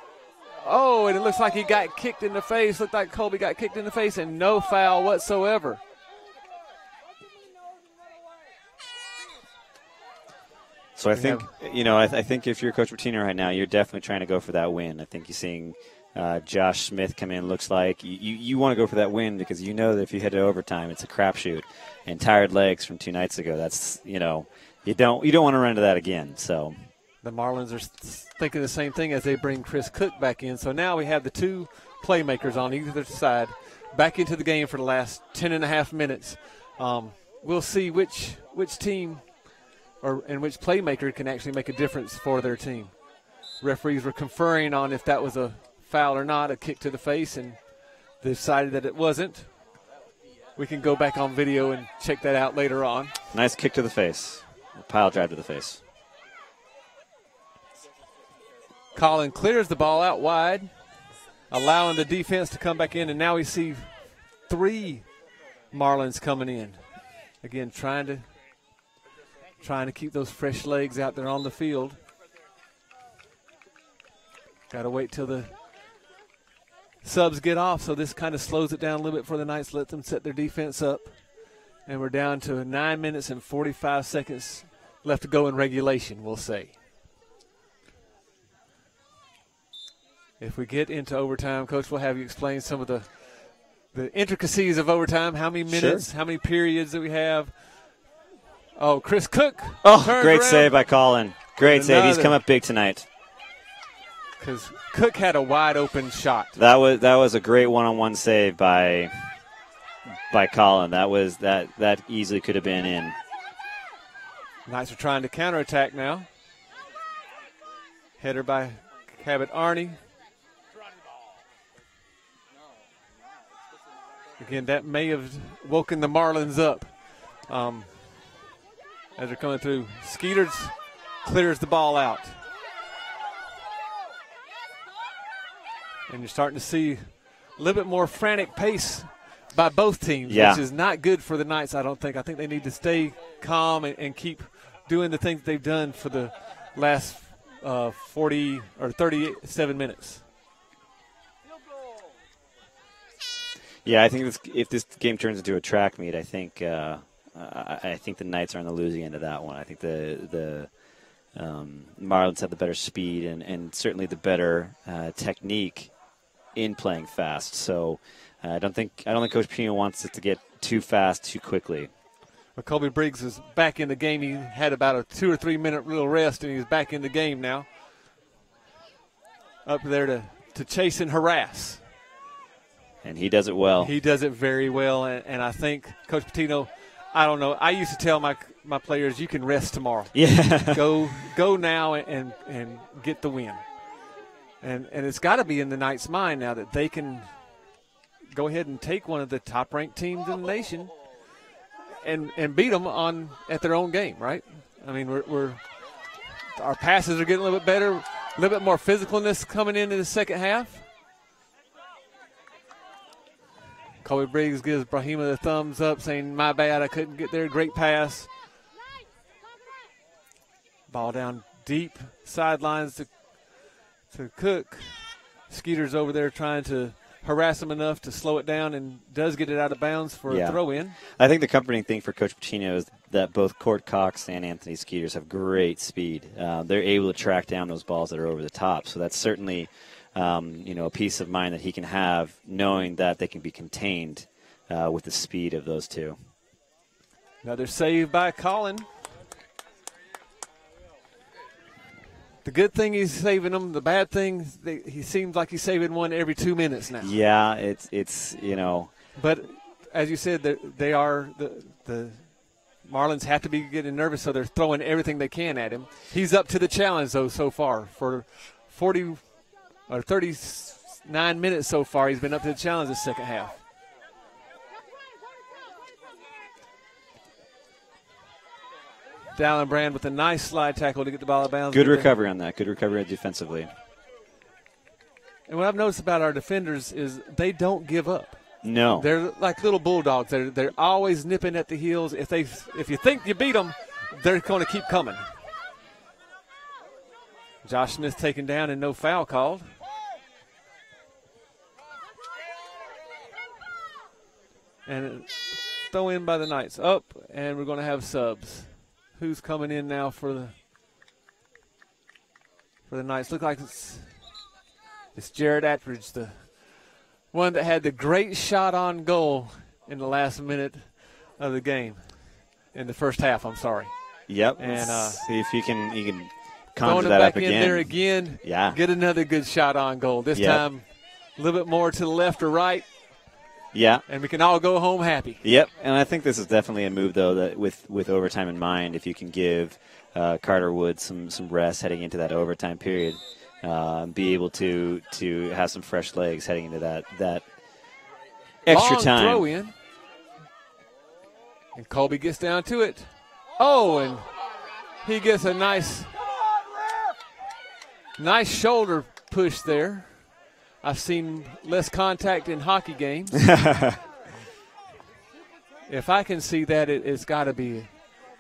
it looks like he got kicked in the face. Looked like Colby got kicked in the face, and no foul whatsoever. So I think, I think if you're Coach Martino right now, you're definitely trying to go for that win. I think you're seeing Josh Smith come in, looks like. You want to go for that win because you know that if you head to overtime, it's a crapshoot. And tired legs from 2 nights ago, that's, you don't want to run into that again. So the Marlins are thinking the same thing as they bring Chris Cook back in. So now we have the two playmakers on either side back into the game for the last 10.5 minutes. We'll see which team and which playmaker can actually make a difference for their team. Referees were conferring on if that was a foul or not, a kick to the face, and they decided that it wasn't. We can go back on video and check that out later on. Nice kick to the face. A pile drive to the face. Colin clears the ball out wide, allowing the defense to come back in, and now we see 3 Marlins coming in. Again, trying to keep those fresh legs out there on the field. Got to wait till the subs get off, so this kind of slows it down a little bit for the Knights, let them set their defense up. And we're down to 9 minutes and 45 seconds left to go in regulation, we'll say. If we get into overtime, Coach, we'll have you explain some of the intricacies of overtime, how many minutes, Sure. how many periods that we have. Oh, Chris Cook. Great save by Colin. Great save. He's come up big tonight. Because Cook had a wide open shot. That was a great one-on-one save by Colin. That easily could have been in. Knights are trying to counterattack now. Header by Cabot Arney. Again, that may have woken the Marlins up as they're coming through. Skeeters clears the ball out. And you're starting to see a little bit more frantic pace by both teams, which is not good for the Knights, I don't think. I think they need to stay calm and keep doing the things they've done for the last 40 or 37 minutes. Yeah, I think if this game turns into a track meet, I think the Knights are on the losing end of that one. I think the Marlins have the better speed and certainly the better technique in playing fast. So I don't think Coach Pino wants it to get too fast too quickly. Well, Colby Briggs is back in the game. He had about a 2 or 3 minute little rest, and he's back in the game now. Up there to chase and harass. And he does it well. He does it very well, and I think Coach Patino, I don't know, I used to tell my players, you can rest tomorrow. Yeah. Go now and get the win. And it's got to be in the Knights' mind now that they can go ahead and take one of the top-ranked teams in the nation and beat them at their own game, right? I mean, our passes are getting a little bit better, a little bit more physicalness coming into the second half. Colby Briggs gives Brahima the thumbs up, saying, my bad, I couldn't get there. Great pass. Ball down deep, sidelines to Cook. Skeeter's over there trying to harass him enough to slow it down and does get it out of bounds for a throw-in. I think the comforting thing for Coach Pacino is that both Court Cox and Anthony Skeeters have great speed. They're able to track down those balls that are over the top. So that's certainly, a peace of mind that he can have knowing that they can be contained with the speed of those two. Another save by Colin. The good thing he's saving them. The bad thing, he seems like he's saving one every 2 minutes now. Yeah, it's. But as you said, they are the Marlins have to be getting nervous, so they're throwing everything they can at him. He's up to the challenge though so far for 40 or 39 minutes so far. He's been up to the challenge this second half. Dallin Brand with a nice slide tackle to get the ball out of bounds. Good recovery on that. Good recovery defensively. And what I've noticed about our defenders is they don't give up. No. They're like little bulldogs. They're always nipping at the heels. If you think you beat them, they're going to keep coming. Josh Smith taken down and no foul called. And throw in by the Knights. Up, and we're going to have subs. Who's coming in now for the Knights? Look like it's Jared Attridge, the one that had the great shot on goal in the last minute of the game, in the first half. I'm sorry. Yep. And see if he can conjure that back up again. In there again. Yeah. Get another good shot on goal. This time a little bit more to the left or right. Yeah. And we can all go home happy. Yep. And I think this is definitely a move, though, that with overtime in mind, if you can give Carter Wood some rest heading into that overtime period, be able to have some fresh legs heading into that extra Long time. Throw in. And Colby gets down to it. Oh, and he gets a nice shoulder push there. I've seen less contact in hockey games. If I can see that, it's got to be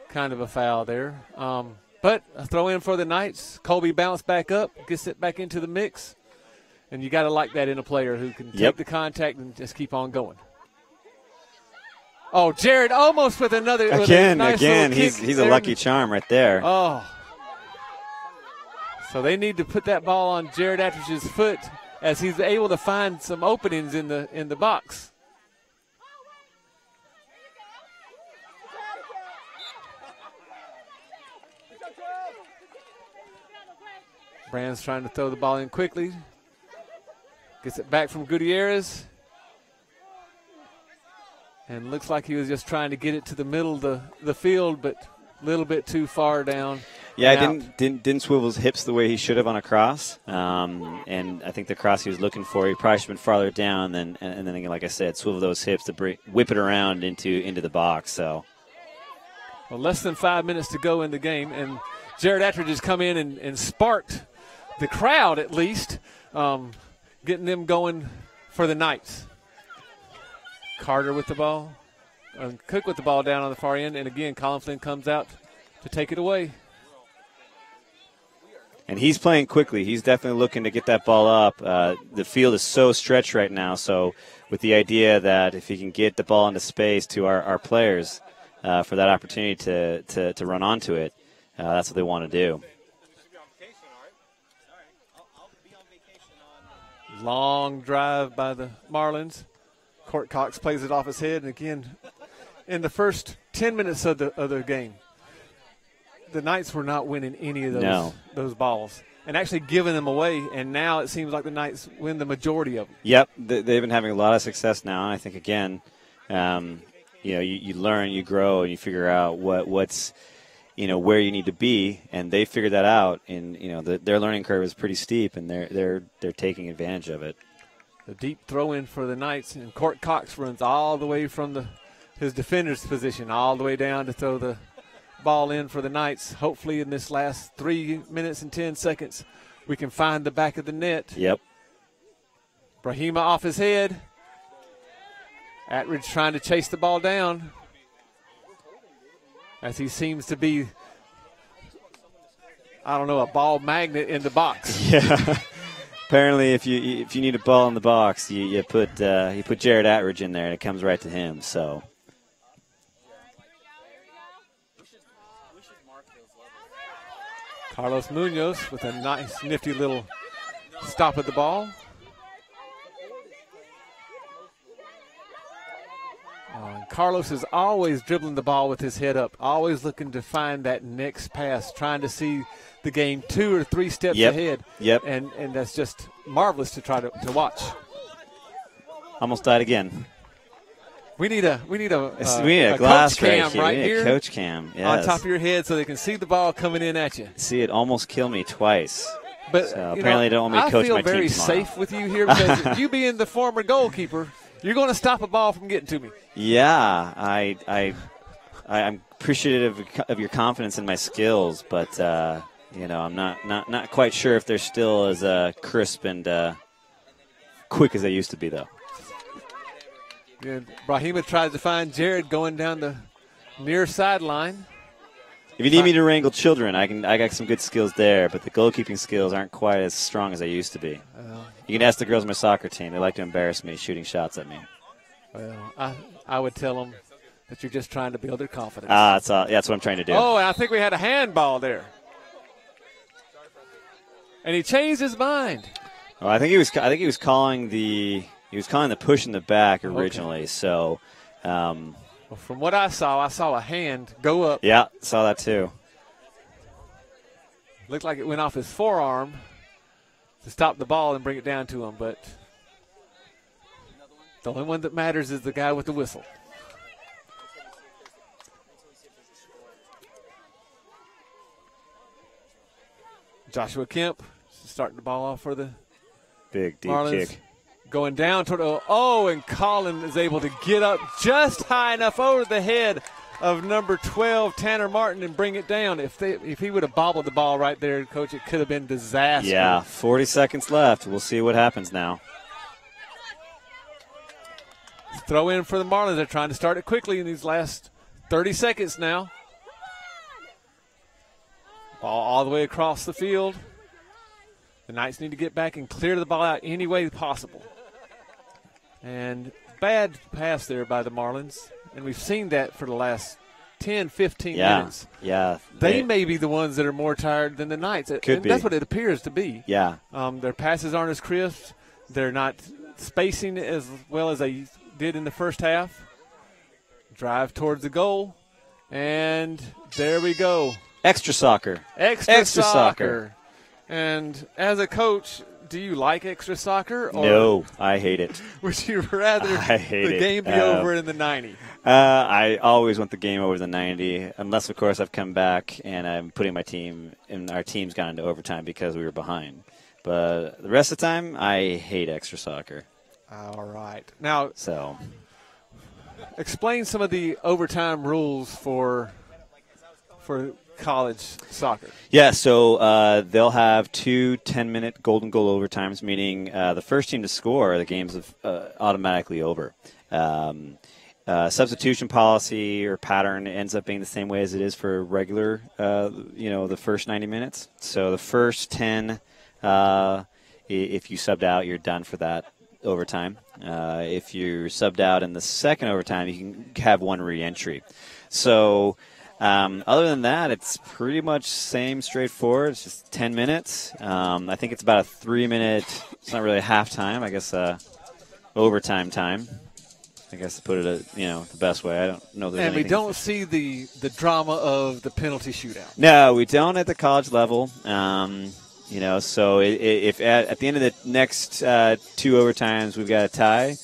kind of a foul there. But a throw in for the Knights. Colby bounced back up, gets it back into the mix. And you got to like that in a player who can take the contact and just keep on going. Oh, Jared almost with another. Again, kick he's a lucky charm right there. Oh. So they need to put that ball on Jared Attridge's foot as he's able to find some openings in the box. Brand's trying to throw the ball in quickly. Gets it back from Gutierrez. And looks like he was just trying to get it to the middle of the field, but a little bit too far down. Yeah, didn't swivel his hips the way he should have on a cross. And I think the cross he was looking for, he probably should have been farther down. And then, like I said, swivel those hips to whip it around into the box. So, well, less than 5 minutes to go in the game, and Jared Attridge has come in and sparked the crowd at least, getting them going for the Knights. Carter with the ball, Cook with the ball down on the far end, and again, Colin Flynn comes out to take it away. And he's playing quickly. He's definitely looking to get that ball up. The field is so stretched right now, so with the idea that if he can get the ball into space to our players for that opportunity to run onto it, that's what they want to do. Long drive by the Marlins. Court Cox plays it off his head, and again, in the first 10 minutes of the game, the Knights were not winning any of those balls and actually giving them away, and now it seems like the Knights win the majority of them. Yep, they've been having a lot of success now, and I think, again, you learn, you grow, and you figure out what's where you need to be, and they figured that out, and their learning curve is pretty steep, and they're taking advantage of it. The deep throw in for the Knights, and Court Cox runs all the way from his defender's position all the way down to throw the ball in for the Knights. Hopefully in this last 3 minutes and 10 seconds we can find the back of the net. Yep. Brahima off his head. Attridge trying to chase the ball down as he seems to be, a ball magnet in the box. Yeah. apparently, if you need a ball in the box, you put Jared Attridge in there, and it comes right to him. So. Carlos Munoz with a nice, nifty little stop at the ball. Carlos is always dribbling the ball with his head up, always looking to find that next pass, trying to see the game 2 or 3 steps ahead. Yep. And that's just marvelous to try to watch. Almost died again. We need a glass coach cam right here. Coach cam, yes. On top of your head so they can see the ball coming in at you. See it almost kill me twice. But so apparently they don't want me to coach my team I feel very tomorrow. safe with you here because you being the former goalkeeper, you're going to stop a ball from getting to me. Yeah, I'm appreciative of your confidence in my skills, but I'm not quite sure if they're still as crisp and quick as they used to be, though. And Brahima tries to find Jared going down the near sideline. If you need me to wrangle children, I got some good skills there, but the goalkeeping skills aren't quite as strong as they used to be. You can ask the girls on my soccer team. They like to embarrass me, shooting shots at me. Well, I would tell them that you're just trying to build their confidence. That's what I'm trying to do. Oh, and I think we had a handball there. And he changed his mind. Oh, I think he was calling the push in the back originally. Okay. So, well, from what I saw a hand go up. Yeah, saw that too. Looked like it went off his forearm to stop the ball and bring it down to him, but the only one that matters is the guy with the whistle. Joshua Kemp starting the ball off for the big deep Marlins. Kick. Going down toward and Colin is able to get up just high enough over the head of number 12, Tanner Martin, and bring it down. If he would have bobbled the ball right there, Coach, it could have been disaster. Yeah, 40 seconds left. We'll see what happens now. Throw in for the Marlins. They're trying to start it quickly in these last 30 seconds now. Ball all the way across the field. The Knights need to get back and clear the ball out any way possible. And bad pass there by the Marlins. And we've seen that for the last 10, 15 minutes. Yeah. They may be the ones that are more tired than the Knights. Could be. That's what it appears to be. Yeah. Their passes aren't as crisp. They're not spacing as well as they did in the first half. Drive towards the goal. And there we go. Extra soccer. Extra soccer. And as a coach, do you like extra soccer? Or no, I hate it. Would you rather the game be over in the 90? I always want the game over the 90, unless, of course, I've come back and I'm putting my team, and our team's gone into overtime because we were behind. But the rest of the time, I hate extra soccer. All right. Now, so explain some of the overtime rules for college soccer. Yeah, so they'll have 2 10-minute golden goal overtimes, meaning the first team to score, the game's automatically over. Substitution policy or pattern ends up being the same way as it is for regular, the first 90 minutes. So the first 10, if you subbed out, you're done for that overtime. If you're subbed out in the second overtime, you can have one re-entry. So other than that, it's pretty much same straightforward. It's just 10 minutes. I think it's about a 3-minute, it's not really halftime, I guess overtime time. I guess to put it, the best way. I don't know. And we don't see the drama of the penalty shootout. No, we don't at the college level. So if at the end of the next 2 overtimes we've got a tie,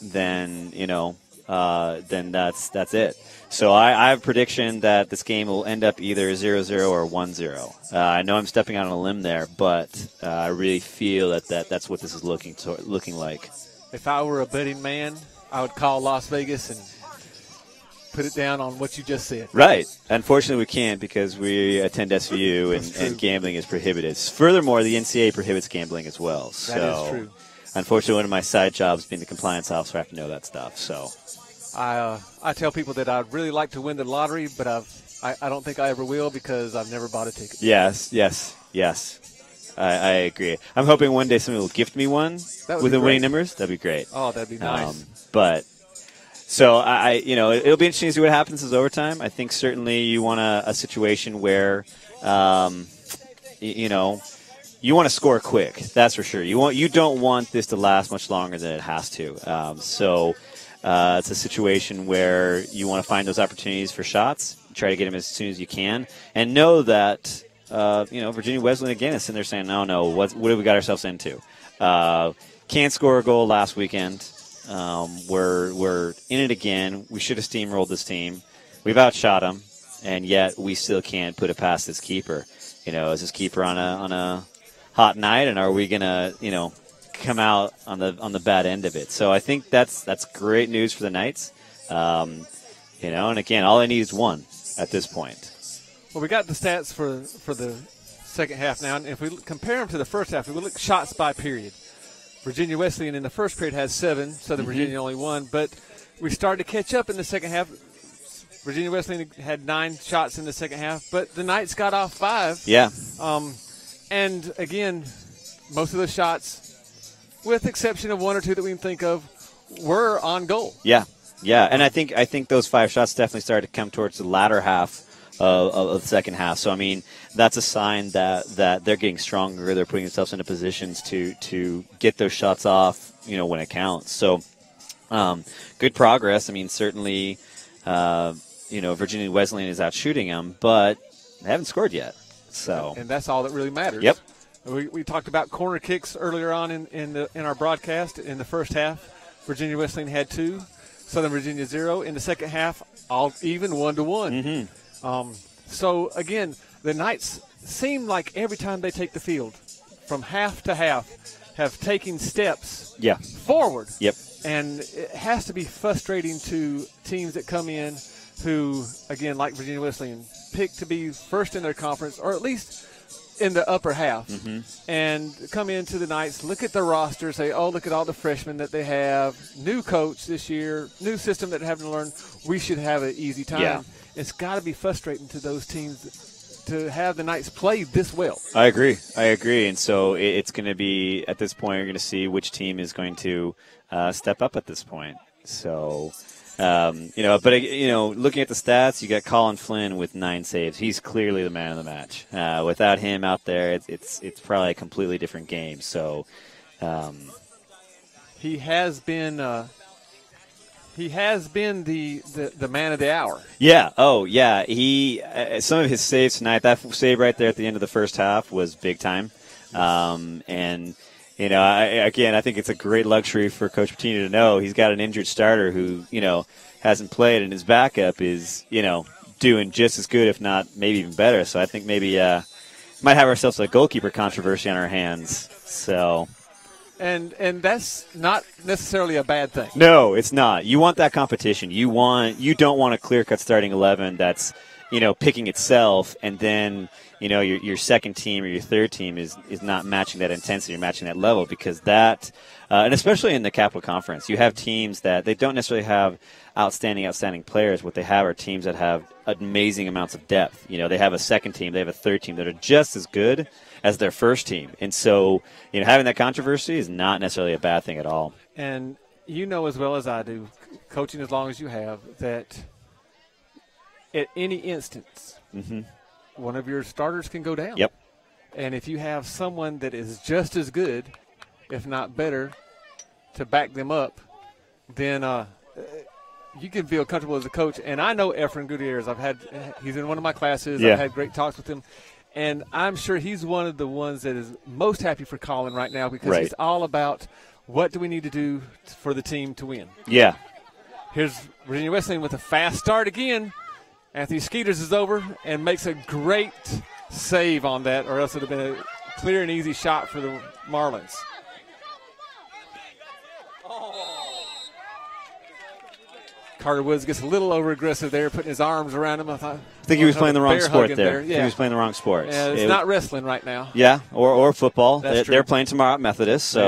then then that's it. So I have a prediction that this game will end up either 0-0 or 1-0. I know I'm stepping out on a limb there, but I really feel that's what this is looking like. If I were a betting man, I would call Las Vegas and put it down on what you just said. Right. Unfortunately, we can't because we attend SVU and gambling is prohibited. Furthermore, the NCAA prohibits gambling as well. That is true. Unfortunately, one of my side jobs being the compliance officer, I have to know that stuff. So I tell people that I'd really like to win the lottery, but I don't think I ever will because I've never bought a ticket. Yes. I agree. I'm hoping one day somebody will gift me one with the winning numbers. That'd be great. Oh, that'd be nice. So it'll be interesting to see what happens as overtime. I think certainly you want a situation where, you want to score quick. That's for sure. You don't want this to last much longer than it has to. It's a situation where you want to find those opportunities for shots, try to get them as soon as you can, and know that Virginia Wesleyan again is sitting there saying, no, what have we got ourselves into? Can't score a goal last weekend. We're in it again. We should have steamrolled this team. We've outshot them, and yet we still can't put it past this keeper. Is this keeper on a hot night, and are we gonna come out on the bad end of it? So I think that's great news for the Knights. And again, all I need is one at this point. Well, we got the stats for the second half now, and if we compare them to the first half, we look shots by period. Virginia Wesleyan in the first period had 7, Southern Virginia only 1. But we started to catch up in the second half. Virginia Wesleyan had 9 shots in the second half, but the Knights got off 5. Yeah. And, again, most of the shots, with the exception of 1 or 2 that we can think of, were on goal. Yeah. And I think those 5 shots definitely started to come towards the latter half of the second half. So, I mean, that's a sign that they're getting stronger. They're putting themselves into positions to get those shots off, when it counts. So, good progress. I mean, certainly, Virginia Wesleyan is out shooting them, but they haven't scored yet. So, and that's all that really matters. Yep. We talked about corner kicks earlier on in our broadcast. In the first half, Virginia Wesleyan had 2, Southern Virginia 0. In the second half, all even 1-1. So, again, the Knights seem like every time they take the field, from half to half, have taken steps forward. Yep. And it has to be frustrating to teams that come in who, again, like Virginia Wesleyan, pick to be first in their conference, or at least in the upper half, and come into the Knights, look at the roster, say, oh, look at all the freshmen that they have, new coach this year, new system that they're having to learn, we should have an easy time. Yeah. It's got to be frustrating to those teams to have the Knights play this well. I agree. And so it's going to be, at this point, you're going to see which team is going to step up at this point. So, looking at the stats, you got Colin Flynn with 9 saves. He's clearly the man of the match. Without him out there, it's probably a completely different game. So, he has been the man of the hour. Yeah. Oh, yeah. He some of his saves tonight. That save right there at the end of the first half was big time. And I think it's a great luxury for Coach Patino to know he's got an injured starter who hasn't played, and his backup is doing just as good, if not maybe even better. So I think maybe might have ourselves a goalkeeper controversy on our hands. So. And that's not necessarily a bad thing. No, it's not. You want that competition. You don't want a clear-cut starting 11 that's, picking itself, and then, your second team or your third team is not matching that intensity or matching that level, because that, and especially in the Capital Conference, you have teams that they don't necessarily have outstanding players. What they have are teams that have amazing amounts of depth. They have a second team, they have a third team that are just as good as their first team. And so, having that controversy is not necessarily a bad thing at all. And as well as I do, coaching as long as you have, that at any instance, one of your starters can go down. Yep. And if you have someone that is just as good, if not better, to back them up, then you can feel comfortable as a coach. And I know Efren Gutierrez. He's in one of my classes. Yeah. I've had great talks with him. And I'm sure he's one of the ones that is most happy for Colin right now, because It's all about what do we need to do for the team to win. Yeah. Here's Virginia Wesleyan with a fast start again. Anthony Skeeters is over and makes a great save on that, or else it would have been a clear and easy shot for the Marlins. Carter Woods gets a little over-aggressive there, putting his arms around him. I think he was playing the wrong sport there. Yeah. He was playing the wrong sport. Yeah, it's not wrestling right now. Yeah, or football. That's true. They're playing tomorrow at Methodist, so,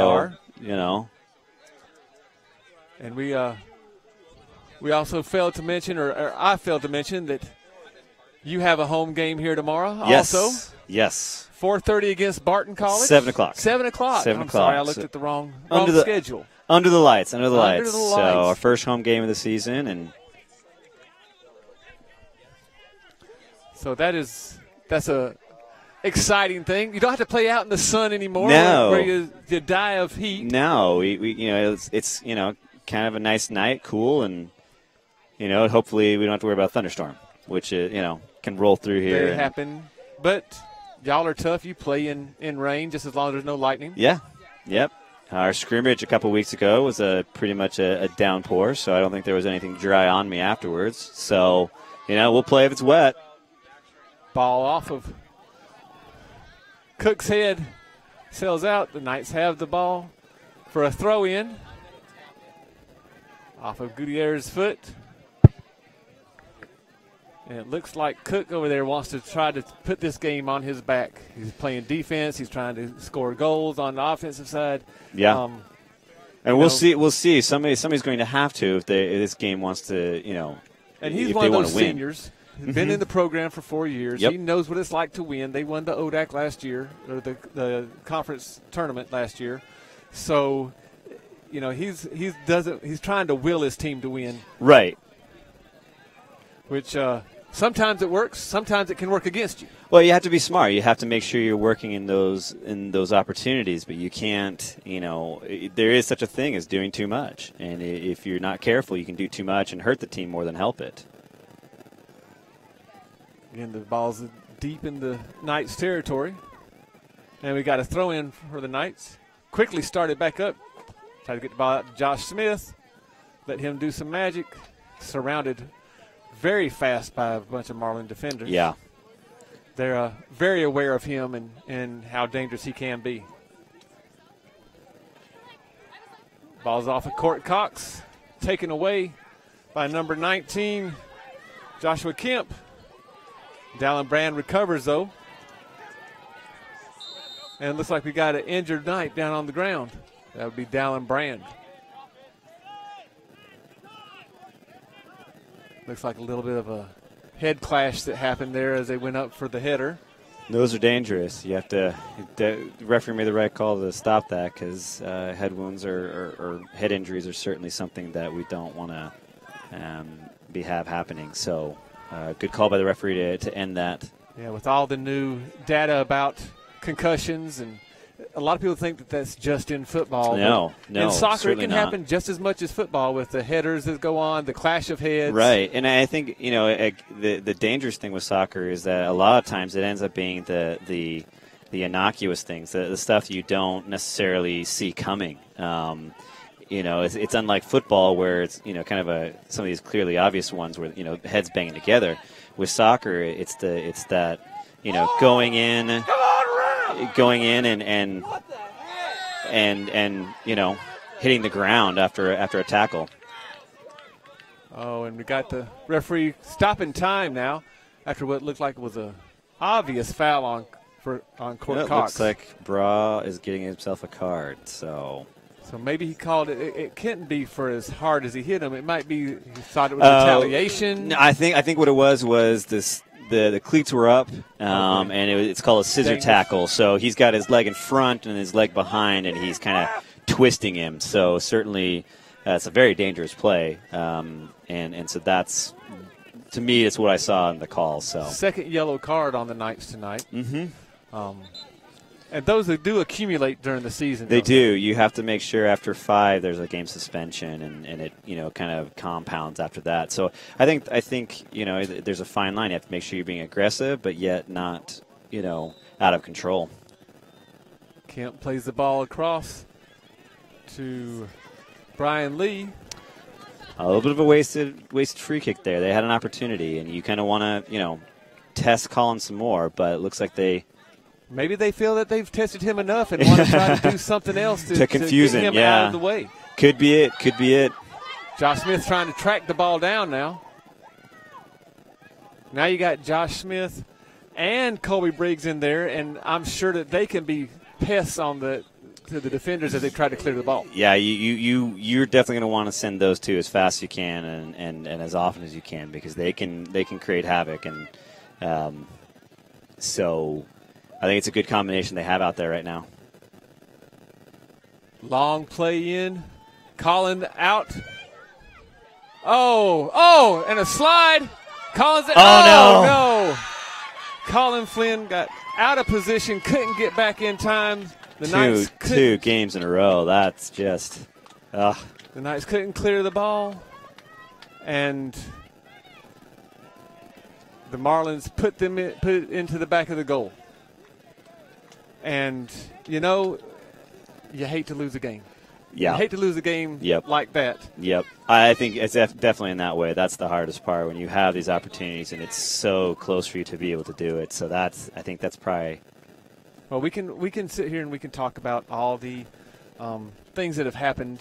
they are. And we also failed to mention, or I failed to mention, that you have a home game here tomorrow yes. also. Yes. 4:30 against Barton College. 7 o'clock. 7 o'clock. 7 I'm o'clock. sorry, I looked at the wrong schedule. Under the lights. Under the Under lights. the So lights. our first home game of the season, and so that's a exciting thing. You don't have to play out in the sun anymore. No. Where you die of heat. no, we it's kind of a nice night, cool, and hopefully we don't have to worry about a thunderstorm, which can roll through here. They happen, but y'all are tough. You play in rain just as long as there's no lightning. Yeah. Yep. Our scrimmage a couple weeks ago was pretty much a downpour, so I don't think there was anything dry on me afterwards. So, we'll play if it's wet. Ball off of Cook's head, sails out. The Knights have the ball for a throw-in off of Gutierrez's foot. And it looks like Cook over there wants to try to put this game on his back. He's playing defense. He's trying to score goals on the offensive side. Yeah. And we'll see. We'll see. Somebody's going to have to if this game wants to, And he's if one they of those want to win. seniors. He's been in the program for 4 years. Yep. He knows what it's like to win. They won the ODAC last year, or the conference tournament last year. So, he's trying to will his team to win. Right. Which sometimes it works. Sometimes it can work against you. Well, you have to be smart. You have to make sure you're working in those opportunities, but you can't. There is such a thing as doing too much, and if you're not careful, you can do too much and hurt the team more than help it. Again, the ball's deep in the Knights' territory. And we got a throw-in for the Knights. Quickly started back up. Try to get the ball out to Josh Smith. Let him do some magic. Surrounded very fast by a bunch of Marlin defenders. Yeah. They're very aware of him and how dangerous he can be. Ball's off of Court Cox. Taken away by number 19, Joshua Kemp. Dallin Brand recovers, though. And it looks like we got an injured Knight down on the ground. That would be Dallin Brand. Looks like a little bit of a head clash that happened there as they went up for the header. Those are dangerous. You have to – the referee made the right call to stop that because head wounds or head injuries are certainly something that we don't want to have happening. So – good call by the referee to end that. Yeah, with all the new data about concussions, and a lot of people think that that's just in football. No, in soccer, it can not. happen just as much as football with the headers that go on, the clash of heads. Right, and I think the dangerous thing with soccer is that a lot of times it ends up being the innocuous things, the stuff you don't necessarily see coming. It's unlike football where it's kind of some of these clearly obvious ones where heads banging together. With soccer, it's that going in and hitting the ground after a tackle. Oh, and we got the referee stopping time now after what looked like was a obvious foul on Court It Cox. looks like Bra is getting himself a card, so maybe he called it. It couldn't be for as hard as he hit him. It might be he thought it was retaliation. No, I think what it was this. The cleats were up, and it's called a scissor tackle. So he's got his leg in front and his leg behind, and he's kind of twisting him. So certainly, it's a very dangerous play, and so that's, to me, it's what I saw in the call. So second yellow card on the Knights tonight. Mm-hmm. And those that do accumulate during the season. They do. You have to make sure after 5 there's a game suspension, and it kind of compounds after that. So I think there's a fine line. You have to make sure you're being aggressive, but yet not out of control. Kemp plays the ball across to Brian Lee. A little bit of a wasted free kick there. They had an opportunity, and you kind of want to test Collins some more, but it looks like maybe they feel that they've tested him enough and want to try to do something else to confuse get him him out of the way. Could be it. Josh Smith trying to track the ball down now. Now you got Josh Smith and Colby Briggs in there, and I'm sure that they can be pests on to the defenders as they try to clear the ball. Yeah, you're definitely going to want to send those two as fast as you can and as often as you can because they can create havoc, and so I think it's a good combination they have out there right now. Long play in. Collins out. Oh, and a slide. Collins. No. Colin Flynn got out of position, couldn't get back in time. Two games in a row. That's just. The Knights couldn't clear the ball, and the Marlins put it into the back of the goal. And you hate to lose a game. Yeah. You hate to lose a game like that. Yep. I think it's definitely in that way. That's the hardest part, when you have these opportunities and it's so close for you to be able to do it. So I think that's probably. Well, we can sit here and we can talk about all the things that have happened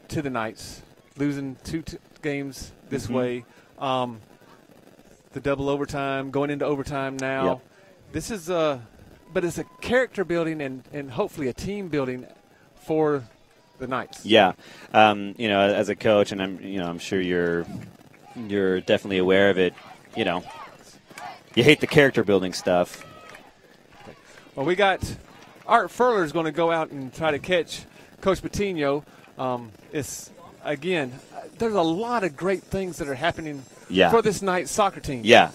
to the Knights, losing two games this way, the double overtime, going into overtime now. Yep. This is but it's a character building and hopefully a team building for the Knights. Yeah, as a coach, and I'm sure you're definitely aware of it. You hate the character building stuff. Well, we got Art Furler is going to go out and try to catch Coach Patino. There's a lot of great things that are happening for this Knights soccer team. Yeah.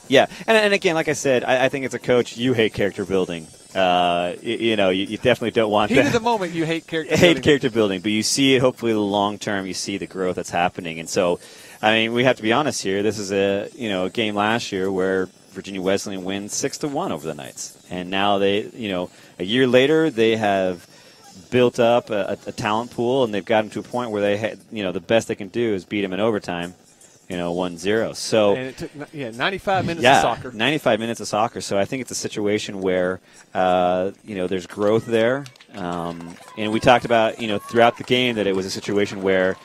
And again, like I said, I think as a coach, you hate character building. You definitely don't want that. Heat of the moment, you hate character building. But you see it, hopefully, the long term, you see the growth that's happening. And so, we have to be honest here. This is a game last year where Virginia Wesleyan wins 6-1 over the Knights. And now they, a year later, they have built up a talent pool, and they've gotten to a point where they had, the best they can do is beat them in overtime, 1-0. So, and it took 95 minutes of soccer. 95 minutes of soccer. So I think it's a situation where, there's growth there. And we talked about, throughout the game that it was a situation where,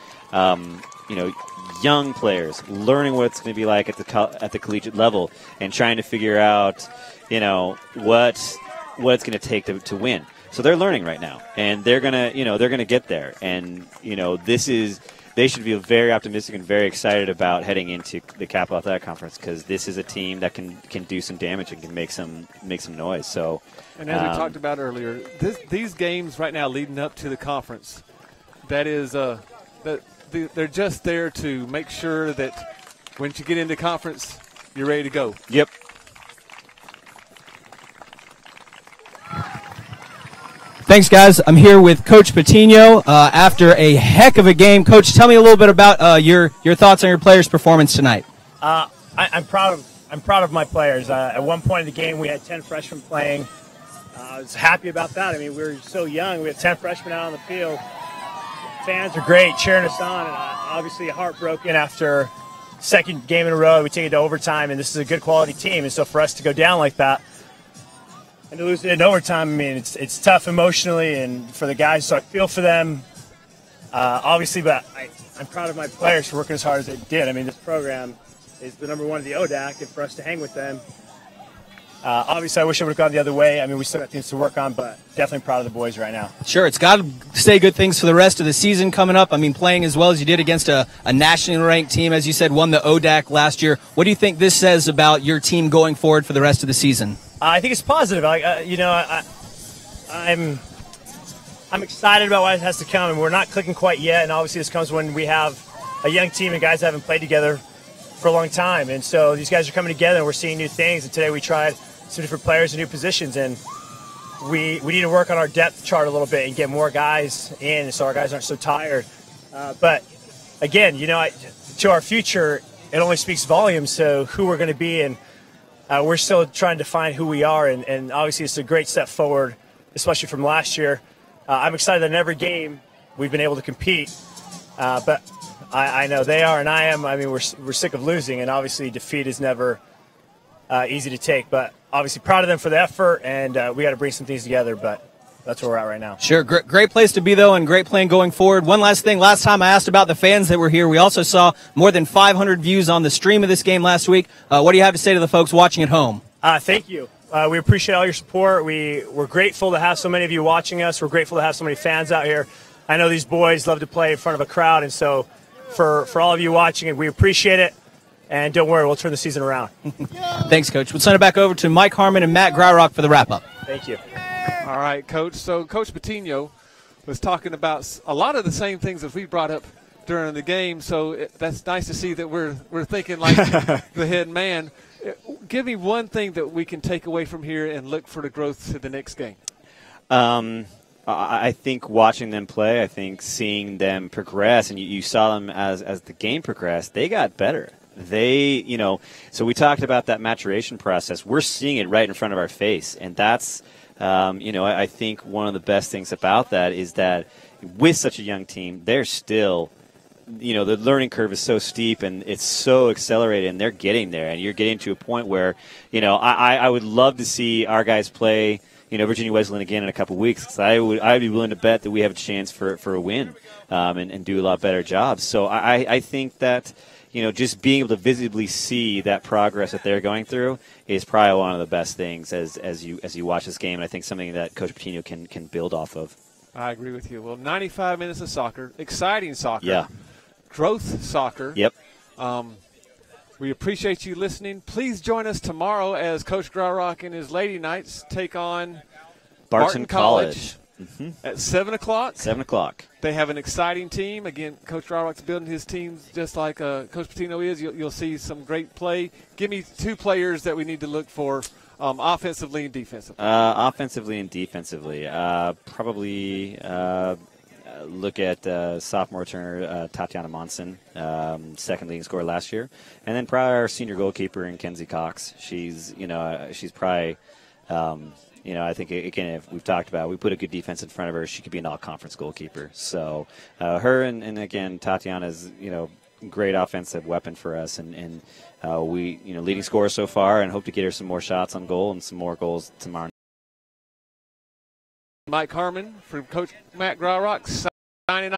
young players learning what it's going to be like at the collegiate level and trying to figure out, what it's going to take to win. So they're learning right now, and they're gonna get there. And they should feel very optimistic and very excited about heading into the Capital Athletic Conference, because this is a team that can do some damage and can make some noise. So, and as we talked about earlier, these games right now leading up to the conference, they're just there to make sure that once you get into conference, you're ready to go. Yep. Thanks, guys. I'm here with Coach Patino after a heck of a game. Coach, tell me a little bit about your thoughts on your players' performance tonight. I'm proud of my players. At one point in the game, we had 10 freshmen playing. I was happy about that. We were so young. We had 10 freshmen out on the field. Fans are great, cheering us on, and obviously heartbroken after second game in a row. We take it to overtime, and this is a good quality team. And so for us to go down like that and to lose it in overtime, it's tough emotionally and for the guys, so I feel for them, obviously, but I'm proud of my players for working as hard as they did. This program is the number one of the ODAC, and for us to hang with them, obviously I wish it would have gone the other way. We still got things to work on, but definitely proud of the boys right now. Sure, it's got to say good things for the rest of the season coming up. Playing as well as you did against a nationally ranked team, as you said, won the ODAC last year. What do you think this says about your team going forward for the rest of the season? I think it's positive. I'm excited about what has to come, and we're not clicking quite yet. And obviously, this comes when we have a young team and guys that haven't played together for a long time. And so these guys are coming together, and we're seeing new things. And today we tried some different players in new positions, and we need to work on our depth chart a little bit and get more guys in, so our guys aren't so tired. But again, to our future, it only speaks volumes to who we're going to be, and we're still trying to find who we are, and obviously it's a great step forward, especially from last year. I'm excited that in every game we've been able to compete, but I know they are and I am. We're sick of losing, and obviously defeat is never easy to take, but obviously proud of them for the effort, and we got to bring some things together, but that's where we're at right now. Sure. Great place to be, though, and great playing going forward. One last thing. Last time I asked about the fans that were here, we also saw more than 500 views on the stream of this game last week. What do you have to say to the folks watching at home? Thank you. We appreciate all your support. We're grateful to have so many of you watching us. We're grateful to have so many fans out here. I know these boys love to play in front of a crowd, and so for all of you watching it, we appreciate it. And don't worry, we'll turn the season around. Thanks, Coach. We'll send it back over to Mike Harmon and Matt Gryrock for the wrap-up. Thank you. All right, Coach. So Coach Patino was talking about a lot of the same things that we brought up during the game. So that's nice to see that we're thinking like the head man. Give me one thing that we can take away from here and look for the growth to the next game. I think watching them play, I think seeing them progress, and you saw them as the game progressed, they got better. They, so we talked about that maturation process. We're seeing it right in front of our face, and that's, I think one of the best things about that is that with such a young team, they're still, the learning curve is so steep and it's so accelerated, and they're getting there, and you're getting to a point where, I would love to see our guys play Virginia Wesleyan again in a couple of weeks, because I'd be willing to bet that we have a chance for a win and do a lot better job. So I think that just being able to visibly see that progress that they're going through is probably one of the best things as you watch this game, and I think something that Coach Patino can build off of. I agree with you. Well, 95 minutes of soccer, exciting soccer, yeah, growth soccer. Yep. We appreciate you listening. Please join us tomorrow as Coach Graurock and his Lady Knights take on Barton College. At 7 o'clock. 7 o'clock. They have an exciting team. Again, Coach Graurock's building his team just like Coach Patino is. You'll see some great play. Give me two players that we need to look for offensively and defensively. Offensively and defensively. Probably look at sophomore returner Tatiana Monson, second leading scorer last year, and then probably our senior goalkeeper in Kenzie Cox. She's probably, I think again, if we've talked about, we put a good defense in front of her, she could be an all-conference goalkeeper. So her and again Tatiana's great offensive weapon for us, and we leading scorer so far, and hope to get her some more shots on goal and some more goals tomorrow. Mike Harmon from Coach Matt Graurock signing off.